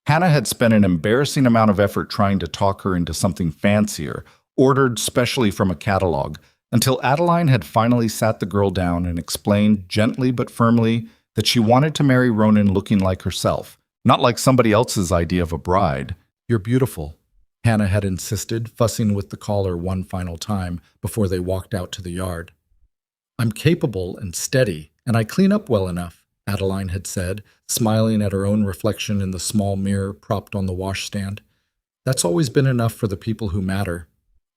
Hannah had spent an embarrassing amount of effort trying to talk her into something fancier, ordered specially from a catalog, until Adeline had finally sat the girl down and explained gently but firmly that she wanted to marry Ronan looking like herself, not like somebody else's idea of a bride. "You're beautiful," Hannah had insisted, fussing with the collar one final time before they walked out to the yard. "I'm capable and steady, and I clean up well enough," Adeline had said, smiling at her own reflection in the small mirror propped on the washstand. "That's always been enough for the people who matter.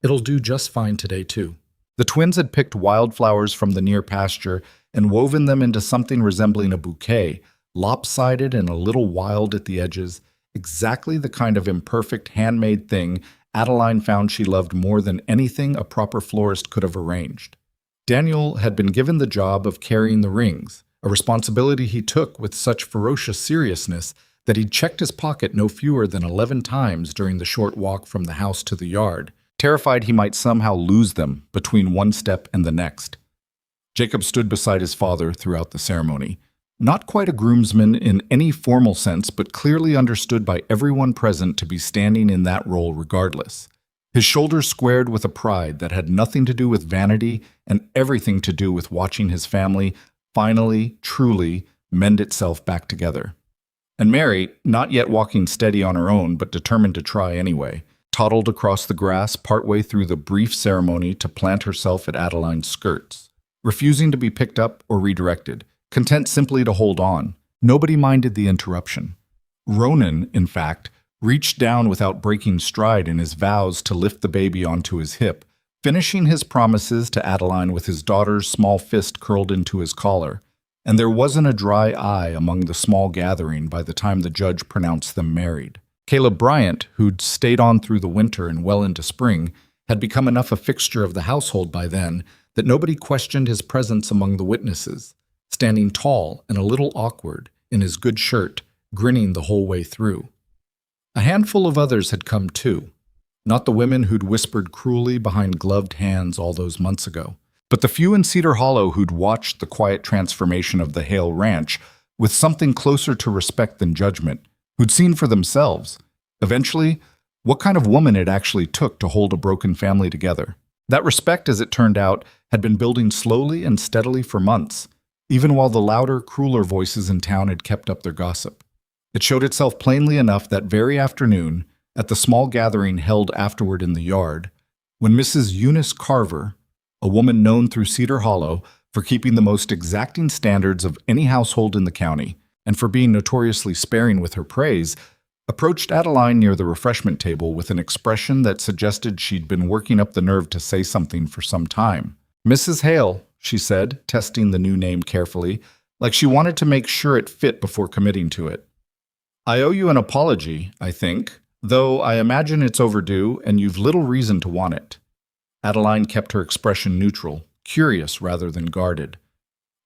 It'll do just fine today, too." The twins had picked wildflowers from the near pasture and woven them into something resembling a bouquet, lopsided and a little wild at the edges, exactly the kind of imperfect handmade thing Adeline found she loved more than anything a proper florist could have arranged. Daniel had been given the job of carrying the rings, a responsibility he took with such ferocious seriousness that he'd checked his pocket no fewer than 11 times during the short walk from the house to the yard, terrified he might somehow lose them between one step and the next. Jacob stood beside his father throughout the ceremony, not quite a groomsman in any formal sense, but clearly understood by everyone present to be standing in that role regardless. His shoulders squared with a pride that had nothing to do with vanity and everything to do with watching his family finally, truly, mend itself back together. And Mary, not yet walking steady on her own, but determined to try anyway, toddled across the grass partway through the brief ceremony to plant herself at Adeline's skirts, refusing to be picked up or redirected, content simply to hold on. Nobody minded the interruption. Ronan, in fact, reached down without breaking stride in his vows to lift the baby onto his hip, finishing his promises to Adeline with his daughter's small fist curled into his collar, and there wasn't a dry eye among the small gathering by the time the judge pronounced them married. Caleb Bryant, who'd stayed on through the winter and well into spring, had become enough a fixture of the household by then that nobody questioned his presence among the witnesses, standing tall and a little awkward in his good shirt, grinning the whole way through. A handful of others had come too, not the women who'd whispered cruelly behind gloved hands all those months ago, but the few in Cedar Hollow who'd watched the quiet transformation of the Hale Ranch with something closer to respect than judgment, who'd seen for themselves, eventually, what kind of woman it actually took to hold a broken family together. That respect, as it turned out, had been building slowly and steadily for months, even while the louder, crueler voices in town had kept up their gossip. It showed itself plainly enough that very afternoon, at the small gathering held afterward in the yard, when Mrs. Eunice Carver, a woman known through Cedar Hollow for keeping the most exacting standards of any household in the county, and for being notoriously sparing with her praise, approached Adeline near the refreshment table with an expression that suggested she'd been working up the nerve to say something for some time. "Mrs. Hale," she said, testing the new name carefully, like she wanted to make sure it fit before committing to it. "I owe you an apology, I think, though I imagine it's overdue and you've little reason to want it." Adeline kept her expression neutral, curious rather than guarded.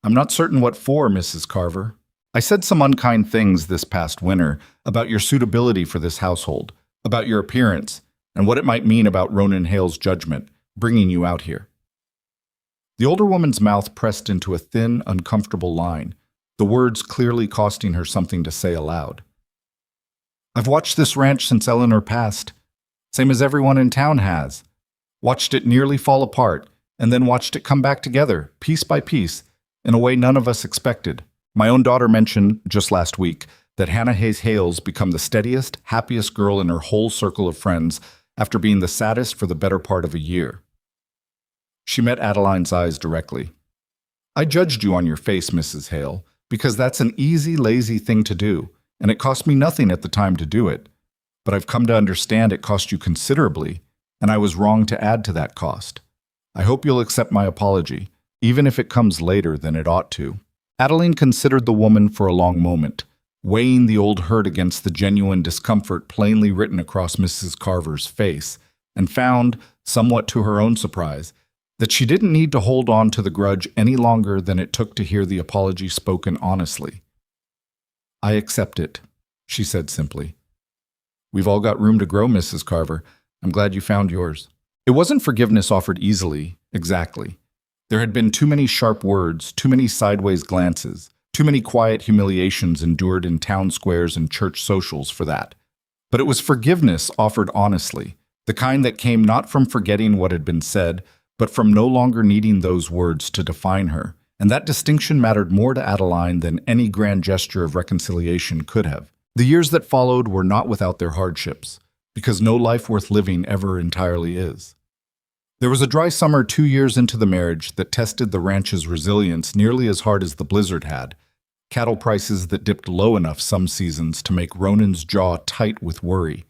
"I'm not certain what for, Mrs. Carver. I said some unkind things this past winter about your suitability for this household, about your appearance, and what it might mean about Ronan Hale's judgment, bringing you out here." The older woman's mouth pressed into a thin, uncomfortable line, the words clearly costing her something to say aloud. "I've watched this ranch since Eleanor passed, same as everyone in town has. Watched it nearly fall apart, and then watched it come back together, piece by piece, in a way none of us expected. My own daughter mentioned, just last week, that Hannah Hayes Hale's become the steadiest, happiest girl in her whole circle of friends after being the saddest for the better part of a year." She met Adeline's eyes directly. "I judged you on your face, Mrs. Hale, because that's an easy, lazy thing to do, and it cost me nothing at the time to do it. But I've come to understand it cost you considerably, and I was wrong to add to that cost. I hope you'll accept my apology, even if it comes later than it ought to." Adeline considered the woman for a long moment, weighing the old hurt against the genuine discomfort plainly written across Mrs. Carver's face, and found, somewhat to her own surprise, that she didn't need to hold on to the grudge any longer than it took to hear the apology spoken honestly. "I accept it," she said simply. "We've all got room to grow, Mrs. Carver. I'm glad you found yours." It wasn't forgiveness offered easily, exactly. There had been too many sharp words, too many sideways glances, too many quiet humiliations endured in town squares and church socials for that. But it was forgiveness offered honestly, the kind that came not from forgetting what had been said, but from no longer needing those words to define her. And that distinction mattered more to Adeline than any grand gesture of reconciliation could have. The years that followed were not without their hardships, because no life worth living ever entirely is. There was a dry summer 2 years into the marriage that tested the ranch's resilience nearly as hard as the blizzard had. Cattle prices that dipped low enough some seasons to make Ronan's jaw tight with worry.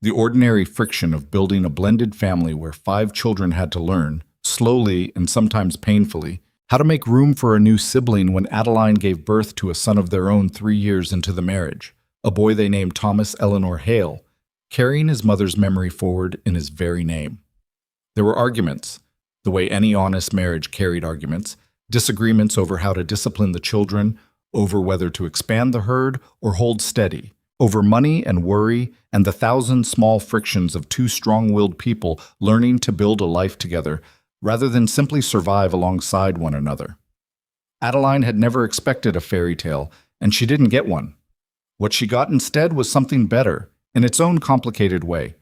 The ordinary friction of building a blended family where 5 children had to learn, slowly and sometimes painfully, how to make room for a new sibling when Adeline gave birth to a son of their own 3 years into the marriage, a boy they named Thomas Eleanor Hale, carrying his mother's memory forward in his very name. There were arguments, the way any honest marriage carried arguments, disagreements over how to discipline the children, over whether to expand the herd or hold steady, over money and worry and the 1,000 small frictions of 2 strong-willed people learning to build a life together rather than simply survive alongside one another. Adeline had never expected a fairy tale, and she didn't get one. What she got instead was something better, in its own complicated way,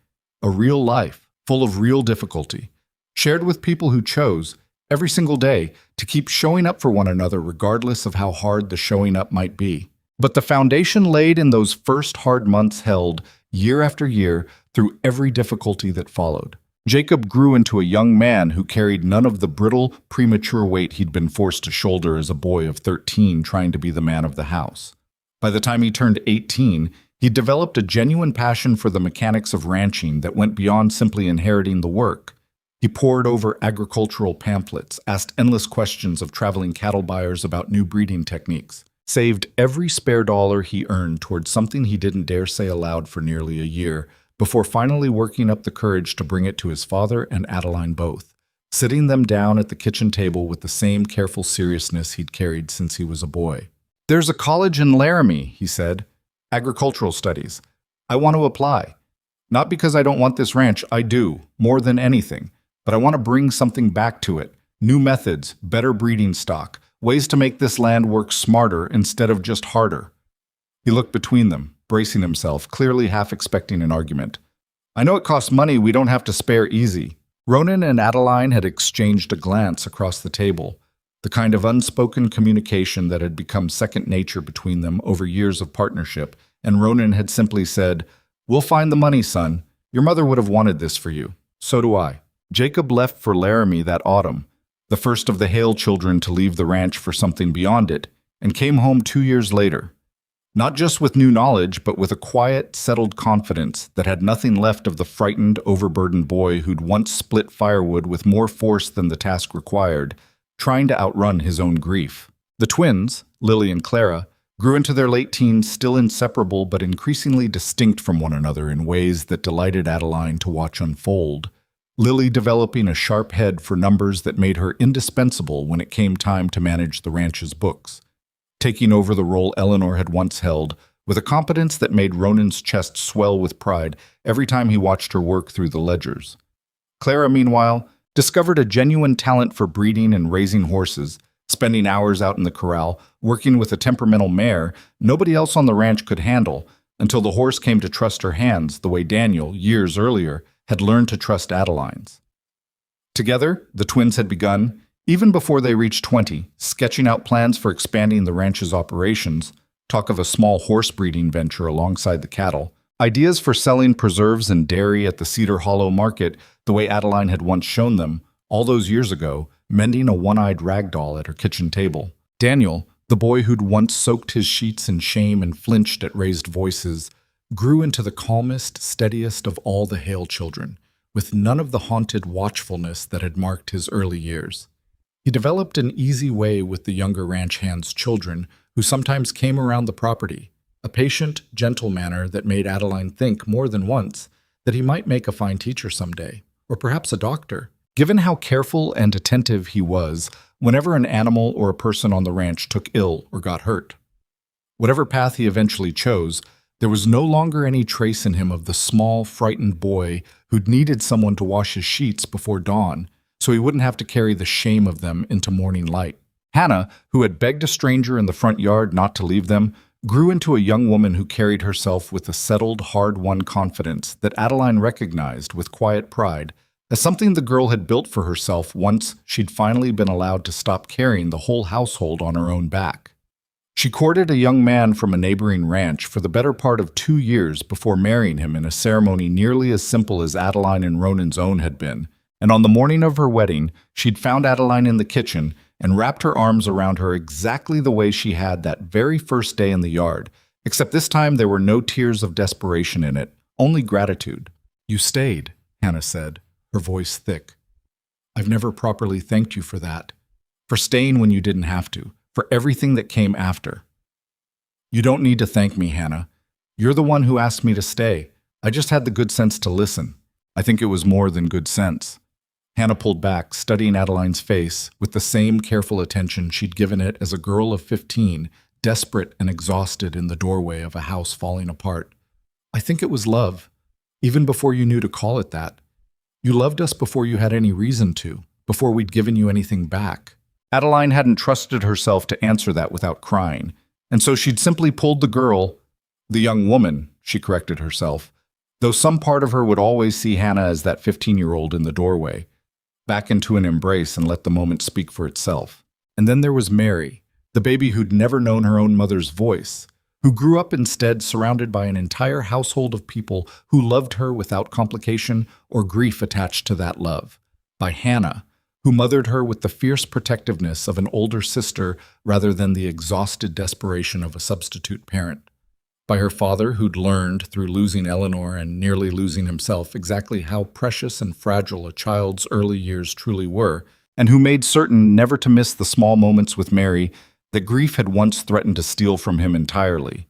a real life, full of real difficulty, shared with people who chose, every single day, to keep showing up for one another regardless of how hard the showing up might be. But the foundation laid in those first hard months held, year after year, through every difficulty that followed. Jacob grew into a young man who carried none of the brittle, premature weight he'd been forced to shoulder as a boy of 13 trying to be the man of the house. By the time he turned 18, he developed a genuine passion for the mechanics of ranching that went beyond simply inheriting the work. He pored over agricultural pamphlets, asked endless questions of traveling cattle buyers about new breeding techniques, saved every spare dollar he earned towards something he didn't dare say aloud for nearly a year, before finally working up the courage to bring it to his father and Adeline both, sitting them down at the kitchen table with the same careful seriousness he'd carried since he was a boy. "There's a college in Laramie," he said. "Agricultural studies. I want to apply. Not because I don't want this ranch, I do, more than anything. But I want to bring something back to it. New methods, better breeding stock, ways to make this land work smarter instead of just harder." He looked between them, bracing himself, clearly half expecting an argument. "I know it costs money we don't have to spare easy." Ronan and Adeline had exchanged a glance across the table, the kind of unspoken communication that had become second nature between them over years of partnership, and Ronan had simply said, "We'll find the money, son. Your mother would have wanted this for you. So do I." Jacob left for Laramie that autumn, the first of the Hale children to leave the ranch for something beyond it, and came home 2 years later. Not just with new knowledge, but with a quiet, settled confidence that had nothing left of the frightened, overburdened boy who'd once split firewood with more force than the task required, trying to outrun his own grief. The twins, Lily and Clara, grew into their late teens still inseparable but increasingly distinct from one another in ways that delighted Adeline to watch unfold. Lily developing a sharp head for numbers that made her indispensable when it came time to manage the ranch's books, taking over the role Eleanor had once held, with a competence that made Ronan's chest swell with pride every time he watched her work through the ledgers. Clara, meanwhile, discovered a genuine talent for breeding and raising horses, spending hours out in the corral, working with a temperamental mare nobody else on the ranch could handle, until the horse came to trust her hands the way Daniel, years earlier, had learned to trust Adeline's. Together, the twins had begun, even before they reached 20, sketching out plans for expanding the ranch's operations, talk of a small horse breeding venture alongside the cattle, ideas for selling preserves and dairy at the Cedar Hollow market the way Adeline had once shown them, all those years ago, mending a one-eyed rag doll at her kitchen table. Daniel, the boy who'd once soaked his sheets in shame and flinched at raised voices, grew into the calmest, steadiest of all the Hale children, with none of the haunted watchfulness that had marked his early years. He developed an easy way with the younger ranch hand's children, who sometimes came around the property, a patient, gentle manner that made Adeline think more than once that he might make a fine teacher someday, or perhaps a doctor. Given how careful and attentive he was whenever an animal or a person on the ranch took ill or got hurt. Whatever path he eventually chose, there was no longer any trace in him of the small, frightened boy who'd needed someone to wash his sheets before dawn, so he wouldn't have to carry the shame of them into morning light. Hannah, who had begged a stranger in the front yard not to leave them, grew into a young woman who carried herself with a settled, hard-won confidence that Adeline recognized with quiet pride as something the girl had built for herself once she'd finally been allowed to stop carrying the whole household on her own back. She courted a young man from a neighboring ranch for the better part of 2 years before marrying him in a ceremony nearly as simple as Adeline and Ronan's own had been, and on the morning of her wedding, she'd found Adeline in the kitchen and wrapped her arms around her exactly the way she had that very first day in the yard, except this time there were no tears of desperation in it, only gratitude. "You stayed," Hannah said, her voice thick. "I've never properly thanked you for that, for staying when you didn't have to, for everything that came after." "You don't need to thank me, Hannah. You're the one who asked me to stay. I just had the good sense to listen. I think it was more than good sense." Hannah pulled back, studying Adeline's face with the same careful attention she'd given it as a girl of 15, desperate and exhausted in the doorway of a house falling apart. "I think it was love, even before you knew to call it that. You loved us before you had any reason to, before we'd given you anything back." Adeline hadn't trusted herself to answer that without crying, and so she'd simply pulled the young woman, she corrected herself, though some part of her would always see Hannah as that 15-year-old in the doorway, back into an embrace and let the moment speak for itself. And then there was Mary, the baby who'd never known her own mother's voice, who grew up instead surrounded by an entire household of people who loved her without complication or grief attached to that love, by Hannah, who mothered her with the fierce protectiveness of an older sister rather than the exhausted desperation of a substitute parent, by her father who'd learned through losing Eleanor and nearly losing himself exactly how precious and fragile a child's early years truly were, and who made certain never to miss the small moments with Mary that grief had once threatened to steal from him entirely,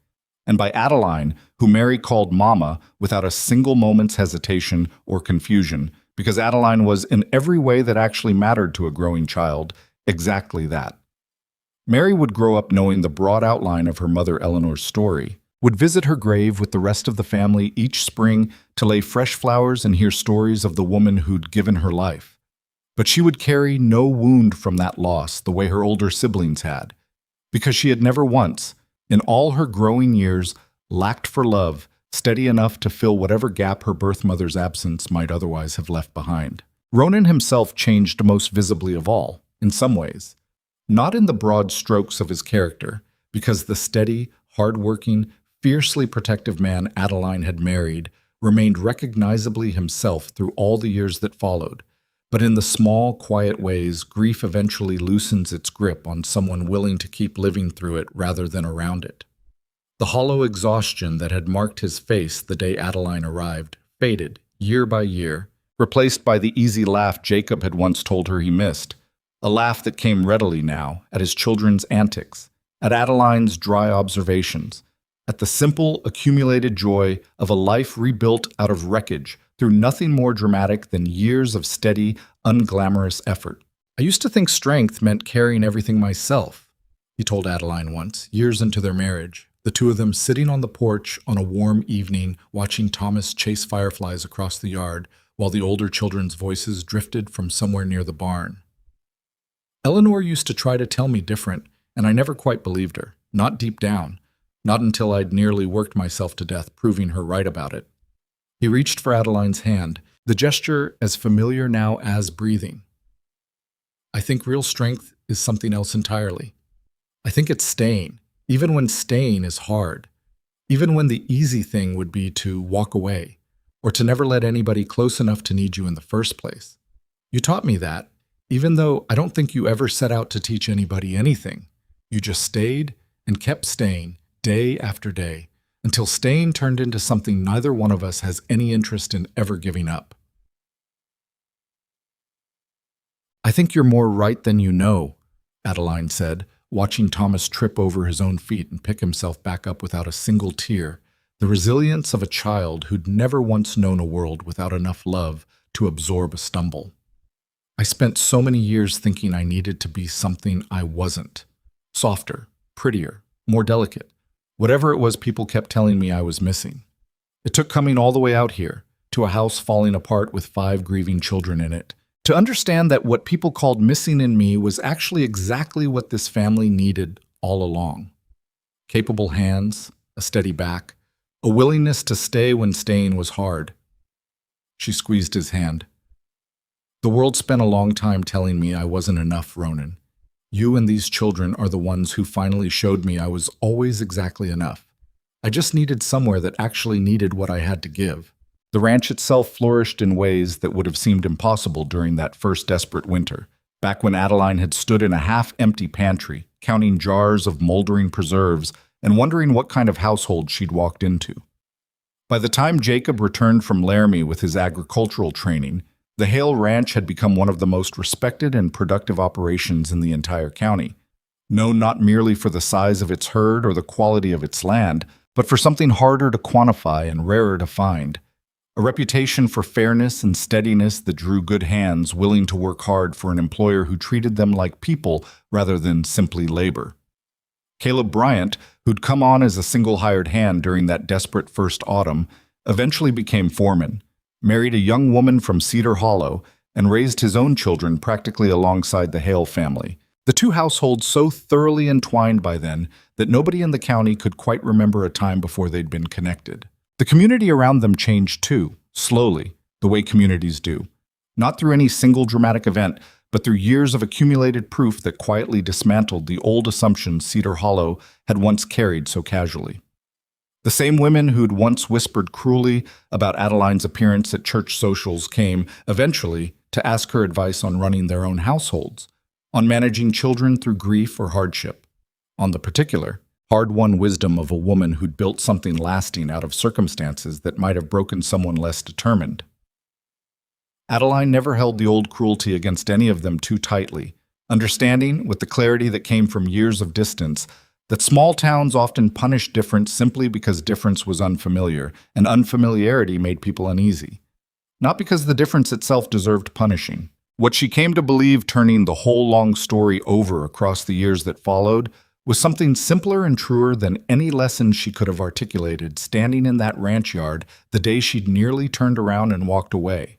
and by Adeline, who Mary called Mama without a single moment's hesitation or confusion, because Adeline was, in every way that actually mattered to a growing child, exactly that. Mary would grow up knowing the broad outline of her mother Eleanor's story, would visit her grave with the rest of the family each spring to lay fresh flowers and hear stories of the woman who'd given her life. But she would carry no wound from that loss the way her older siblings had, because she had never once, in all her growing years, lacked for love steady enough to fill whatever gap her birth mother's absence might otherwise have left behind. Ronan himself changed most visibly of all, in some ways. Not in the broad strokes of his character, because the steady, hard-working, fiercely protective man Adeline had married remained recognizably himself through all the years that followed, but in the small, quiet ways grief eventually loosens its grip on someone willing to keep living through it rather than around it. The hollow exhaustion that had marked his face the day Adeline arrived faded, year by year, replaced by the easy laugh Jacob had once told her he missed, a laugh that came readily now at his children's antics, at Adeline's dry observations, at the simple, accumulated joy of a life rebuilt out of wreckage through nothing more dramatic than years of steady, unglamorous effort. "I used to think strength meant carrying everything myself," he told Adeline once, years into their marriage, the two of them sitting on the porch on a warm evening watching Thomas chase fireflies across the yard while the older children's voices drifted from somewhere near the barn. "Eleanor used to try to tell me different, and I never quite believed her, not deep down. Not until I'd nearly worked myself to death proving her right about it." He reached for Adeline's hand, the gesture as familiar now as breathing. "I think real strength is something else entirely. I think it's staying, even when staying is hard, even when the easy thing would be to walk away, or to never let anybody close enough to need you in the first place. You taught me that, even though I don't think you ever set out to teach anybody anything. You just stayed and kept staying, day after day, until staying turned into something neither one of us has any interest in ever giving up." "I think you're more right than you know," Adeline said, watching Thomas trip over his own feet and pick himself back up without a single tear. The resilience of a child who'd never once known a world without enough love to absorb a stumble. "I spent so many years thinking I needed to be something I wasn't. Softer, prettier, more delicate. Whatever it was people kept telling me I was missing. It took coming all the way out here, to a house falling apart with 5 grieving children in it, to understand that what people called missing in me was actually exactly what this family needed all along. Capable hands, a steady back, a willingness to stay when staying was hard." She squeezed his hand. "The world spent a long time telling me I wasn't enough, Ronan. You and these children are the ones who finally showed me I was always exactly enough. I just needed somewhere that actually needed what I had to give." The ranch itself flourished in ways that would have seemed impossible during that first desperate winter, back when Adeline had stood in a half-empty pantry, counting jars of moldering preserves and wondering what kind of household she'd walked into. By the time Jacob returned from Laramie with his agricultural training, the Hale Ranch had become one of the most respected and productive operations in the entire county, known not merely for the size of its herd or the quality of its land, but for something harder to quantify and rarer to find: a reputation for fairness and steadiness that drew good hands willing to work hard for an employer who treated them like people rather than simply labor. Caleb Bryant, who'd come on as a single hired hand during that desperate first autumn, eventually became foreman, married a young woman from Cedar Hollow, and raised his own children practically alongside the Hale family. The two households so thoroughly entwined by then that nobody in the county could quite remember a time before they'd been connected. The community around them changed too, slowly, the way communities do. Not through any single dramatic event, but through years of accumulated proof that quietly dismantled the old assumptions Cedar Hollow had once carried so casually. The same women who'd once whispered cruelly about Adeline's appearance at church socials came, eventually, to ask her advice on running their own households, on managing children through grief or hardship, on the particular, hard-won wisdom of a woman who'd built something lasting out of circumstances that might have broken someone less determined. Adeline never held the old cruelty against any of them too tightly, understanding, with the clarity that came from years of distance, that small towns often punished difference simply because difference was unfamiliar, and unfamiliarity made people uneasy. Not because the difference itself deserved punishing. What she came to believe, turning the whole long story over across the years that followed, was something simpler and truer than any lesson she could have articulated standing in that ranch yard the day she'd nearly turned around and walked away.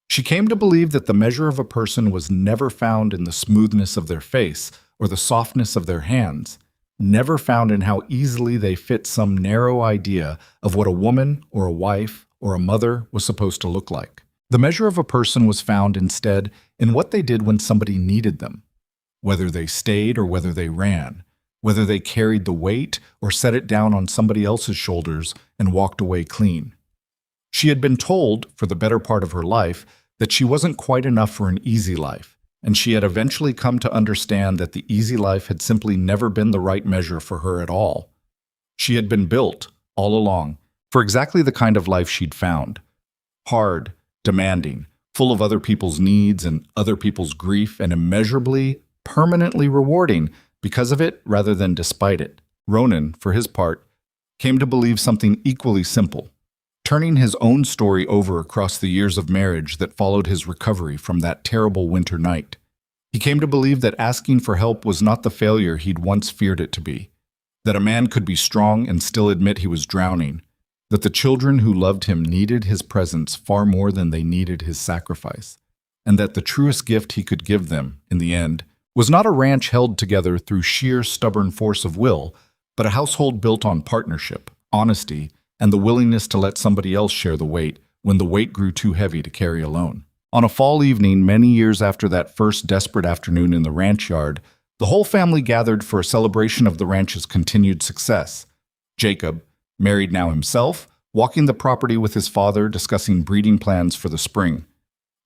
She came to believe that the measure of a person was never found in the smoothness of their face or the softness of their hands, never found in how easily they fit some narrow idea of what a woman or a wife or a mother was supposed to look like. The measure of a person was found instead in what they did when somebody needed them, whether they stayed or whether they ran, whether they carried the weight or set it down on somebody else's shoulders and walked away clean. She had been told, for the better part of her life, that she wasn't quite enough for an easy life, and she had eventually come to understand that the easy life had simply never been the right measure for her at all. She had been built, all along, for exactly the kind of life she'd found: hard, demanding, full of other people's needs and other people's grief, and immeasurably, permanently rewarding because of it rather than despite it. Ronan, for his part, came to believe something equally simple, turning his own story over across the years of marriage that followed his recovery from that terrible winter night. He came to believe that asking for help was not the failure he'd once feared it to be, that a man could be strong and still admit he was drowning, that the children who loved him needed his presence far more than they needed his sacrifice, and that the truest gift he could give them, in the end, was not a ranch held together through sheer stubborn force of will, but a household built on partnership, honesty, and the willingness to let somebody else share the weight when the weight grew too heavy to carry alone. On a fall evening many years after that first desperate afternoon in the ranch yard, the whole family gathered for a celebration of the ranch's continued success. Jacob, married now himself, walking the property with his father, discussing breeding plans for the spring.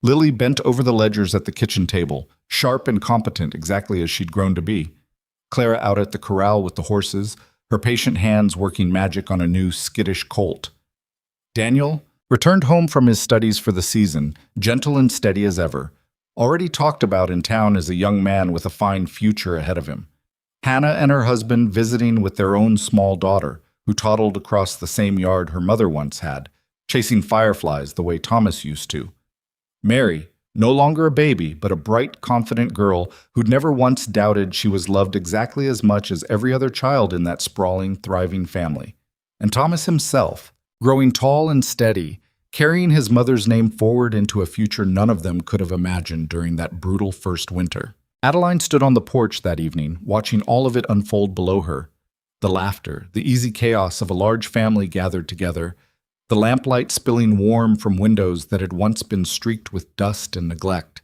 Lily bent over the ledgers at the kitchen table, sharp and competent exactly as she'd grown to be. Clara out at the corral with the horses, her patient hands working magic on a new skittish colt. Daniel returned home from his studies for the season, gentle and steady as ever, already talked about in town as a young man with a fine future ahead of him. Hannah and her husband visiting with their own small daughter, who toddled across the same yard her mother once had, chasing fireflies the way Thomas used to. Mary, no longer a baby, but a bright, confident girl who'd never once doubted she was loved exactly as much as every other child in that sprawling, thriving family. And Thomas himself, growing tall and steady, carrying his mother's name forward into a future none of them could have imagined during that brutal first winter. Adeline stood on the porch that evening, watching all of it unfold below her. The laughter, the easy chaos of a large family gathered together, the lamplight spilling warm from windows that had once been streaked with dust and neglect,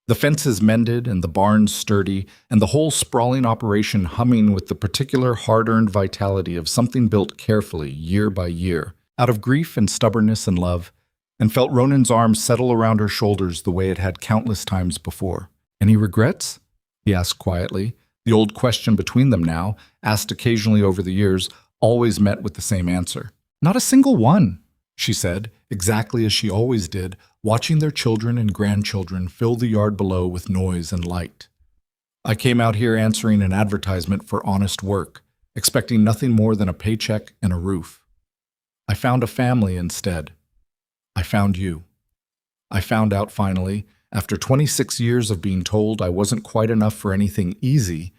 the fences mended and the barns sturdy, and the whole sprawling operation humming with the particular hard-earned vitality of something built carefully, year by year, out of grief and stubbornness and love, and felt Ronan's arm settle around her shoulders the way it had countless times before. "Any regrets?" he asked quietly. The old question between them now, asked occasionally over the years, always met with the same answer. "Not a single one," she said, exactly as she always did, watching their children and grandchildren fill the yard below with noise and light. "I came out here answering an advertisement for honest work, expecting nothing more than a paycheck and a roof. I found a family instead. I found you. I found out finally, after 26 years of being told I wasn't quite enough for anything easy,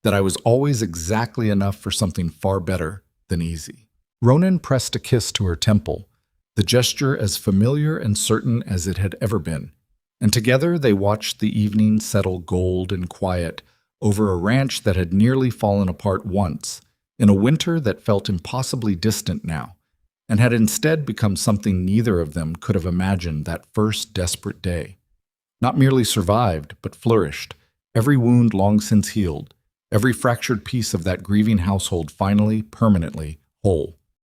that I was always exactly enough for something far better than easy." Ronan pressed a kiss to her temple, the gesture as familiar and certain as it had ever been, and together they watched the evening settle gold and quiet over a ranch that had nearly fallen apart once, in a winter that felt impossibly distant now, and had instead become something neither of them could have imagined that first desperate day. Not merely survived, but flourished, every wound long since healed, every fractured piece of that grieving household finally, permanently, whole.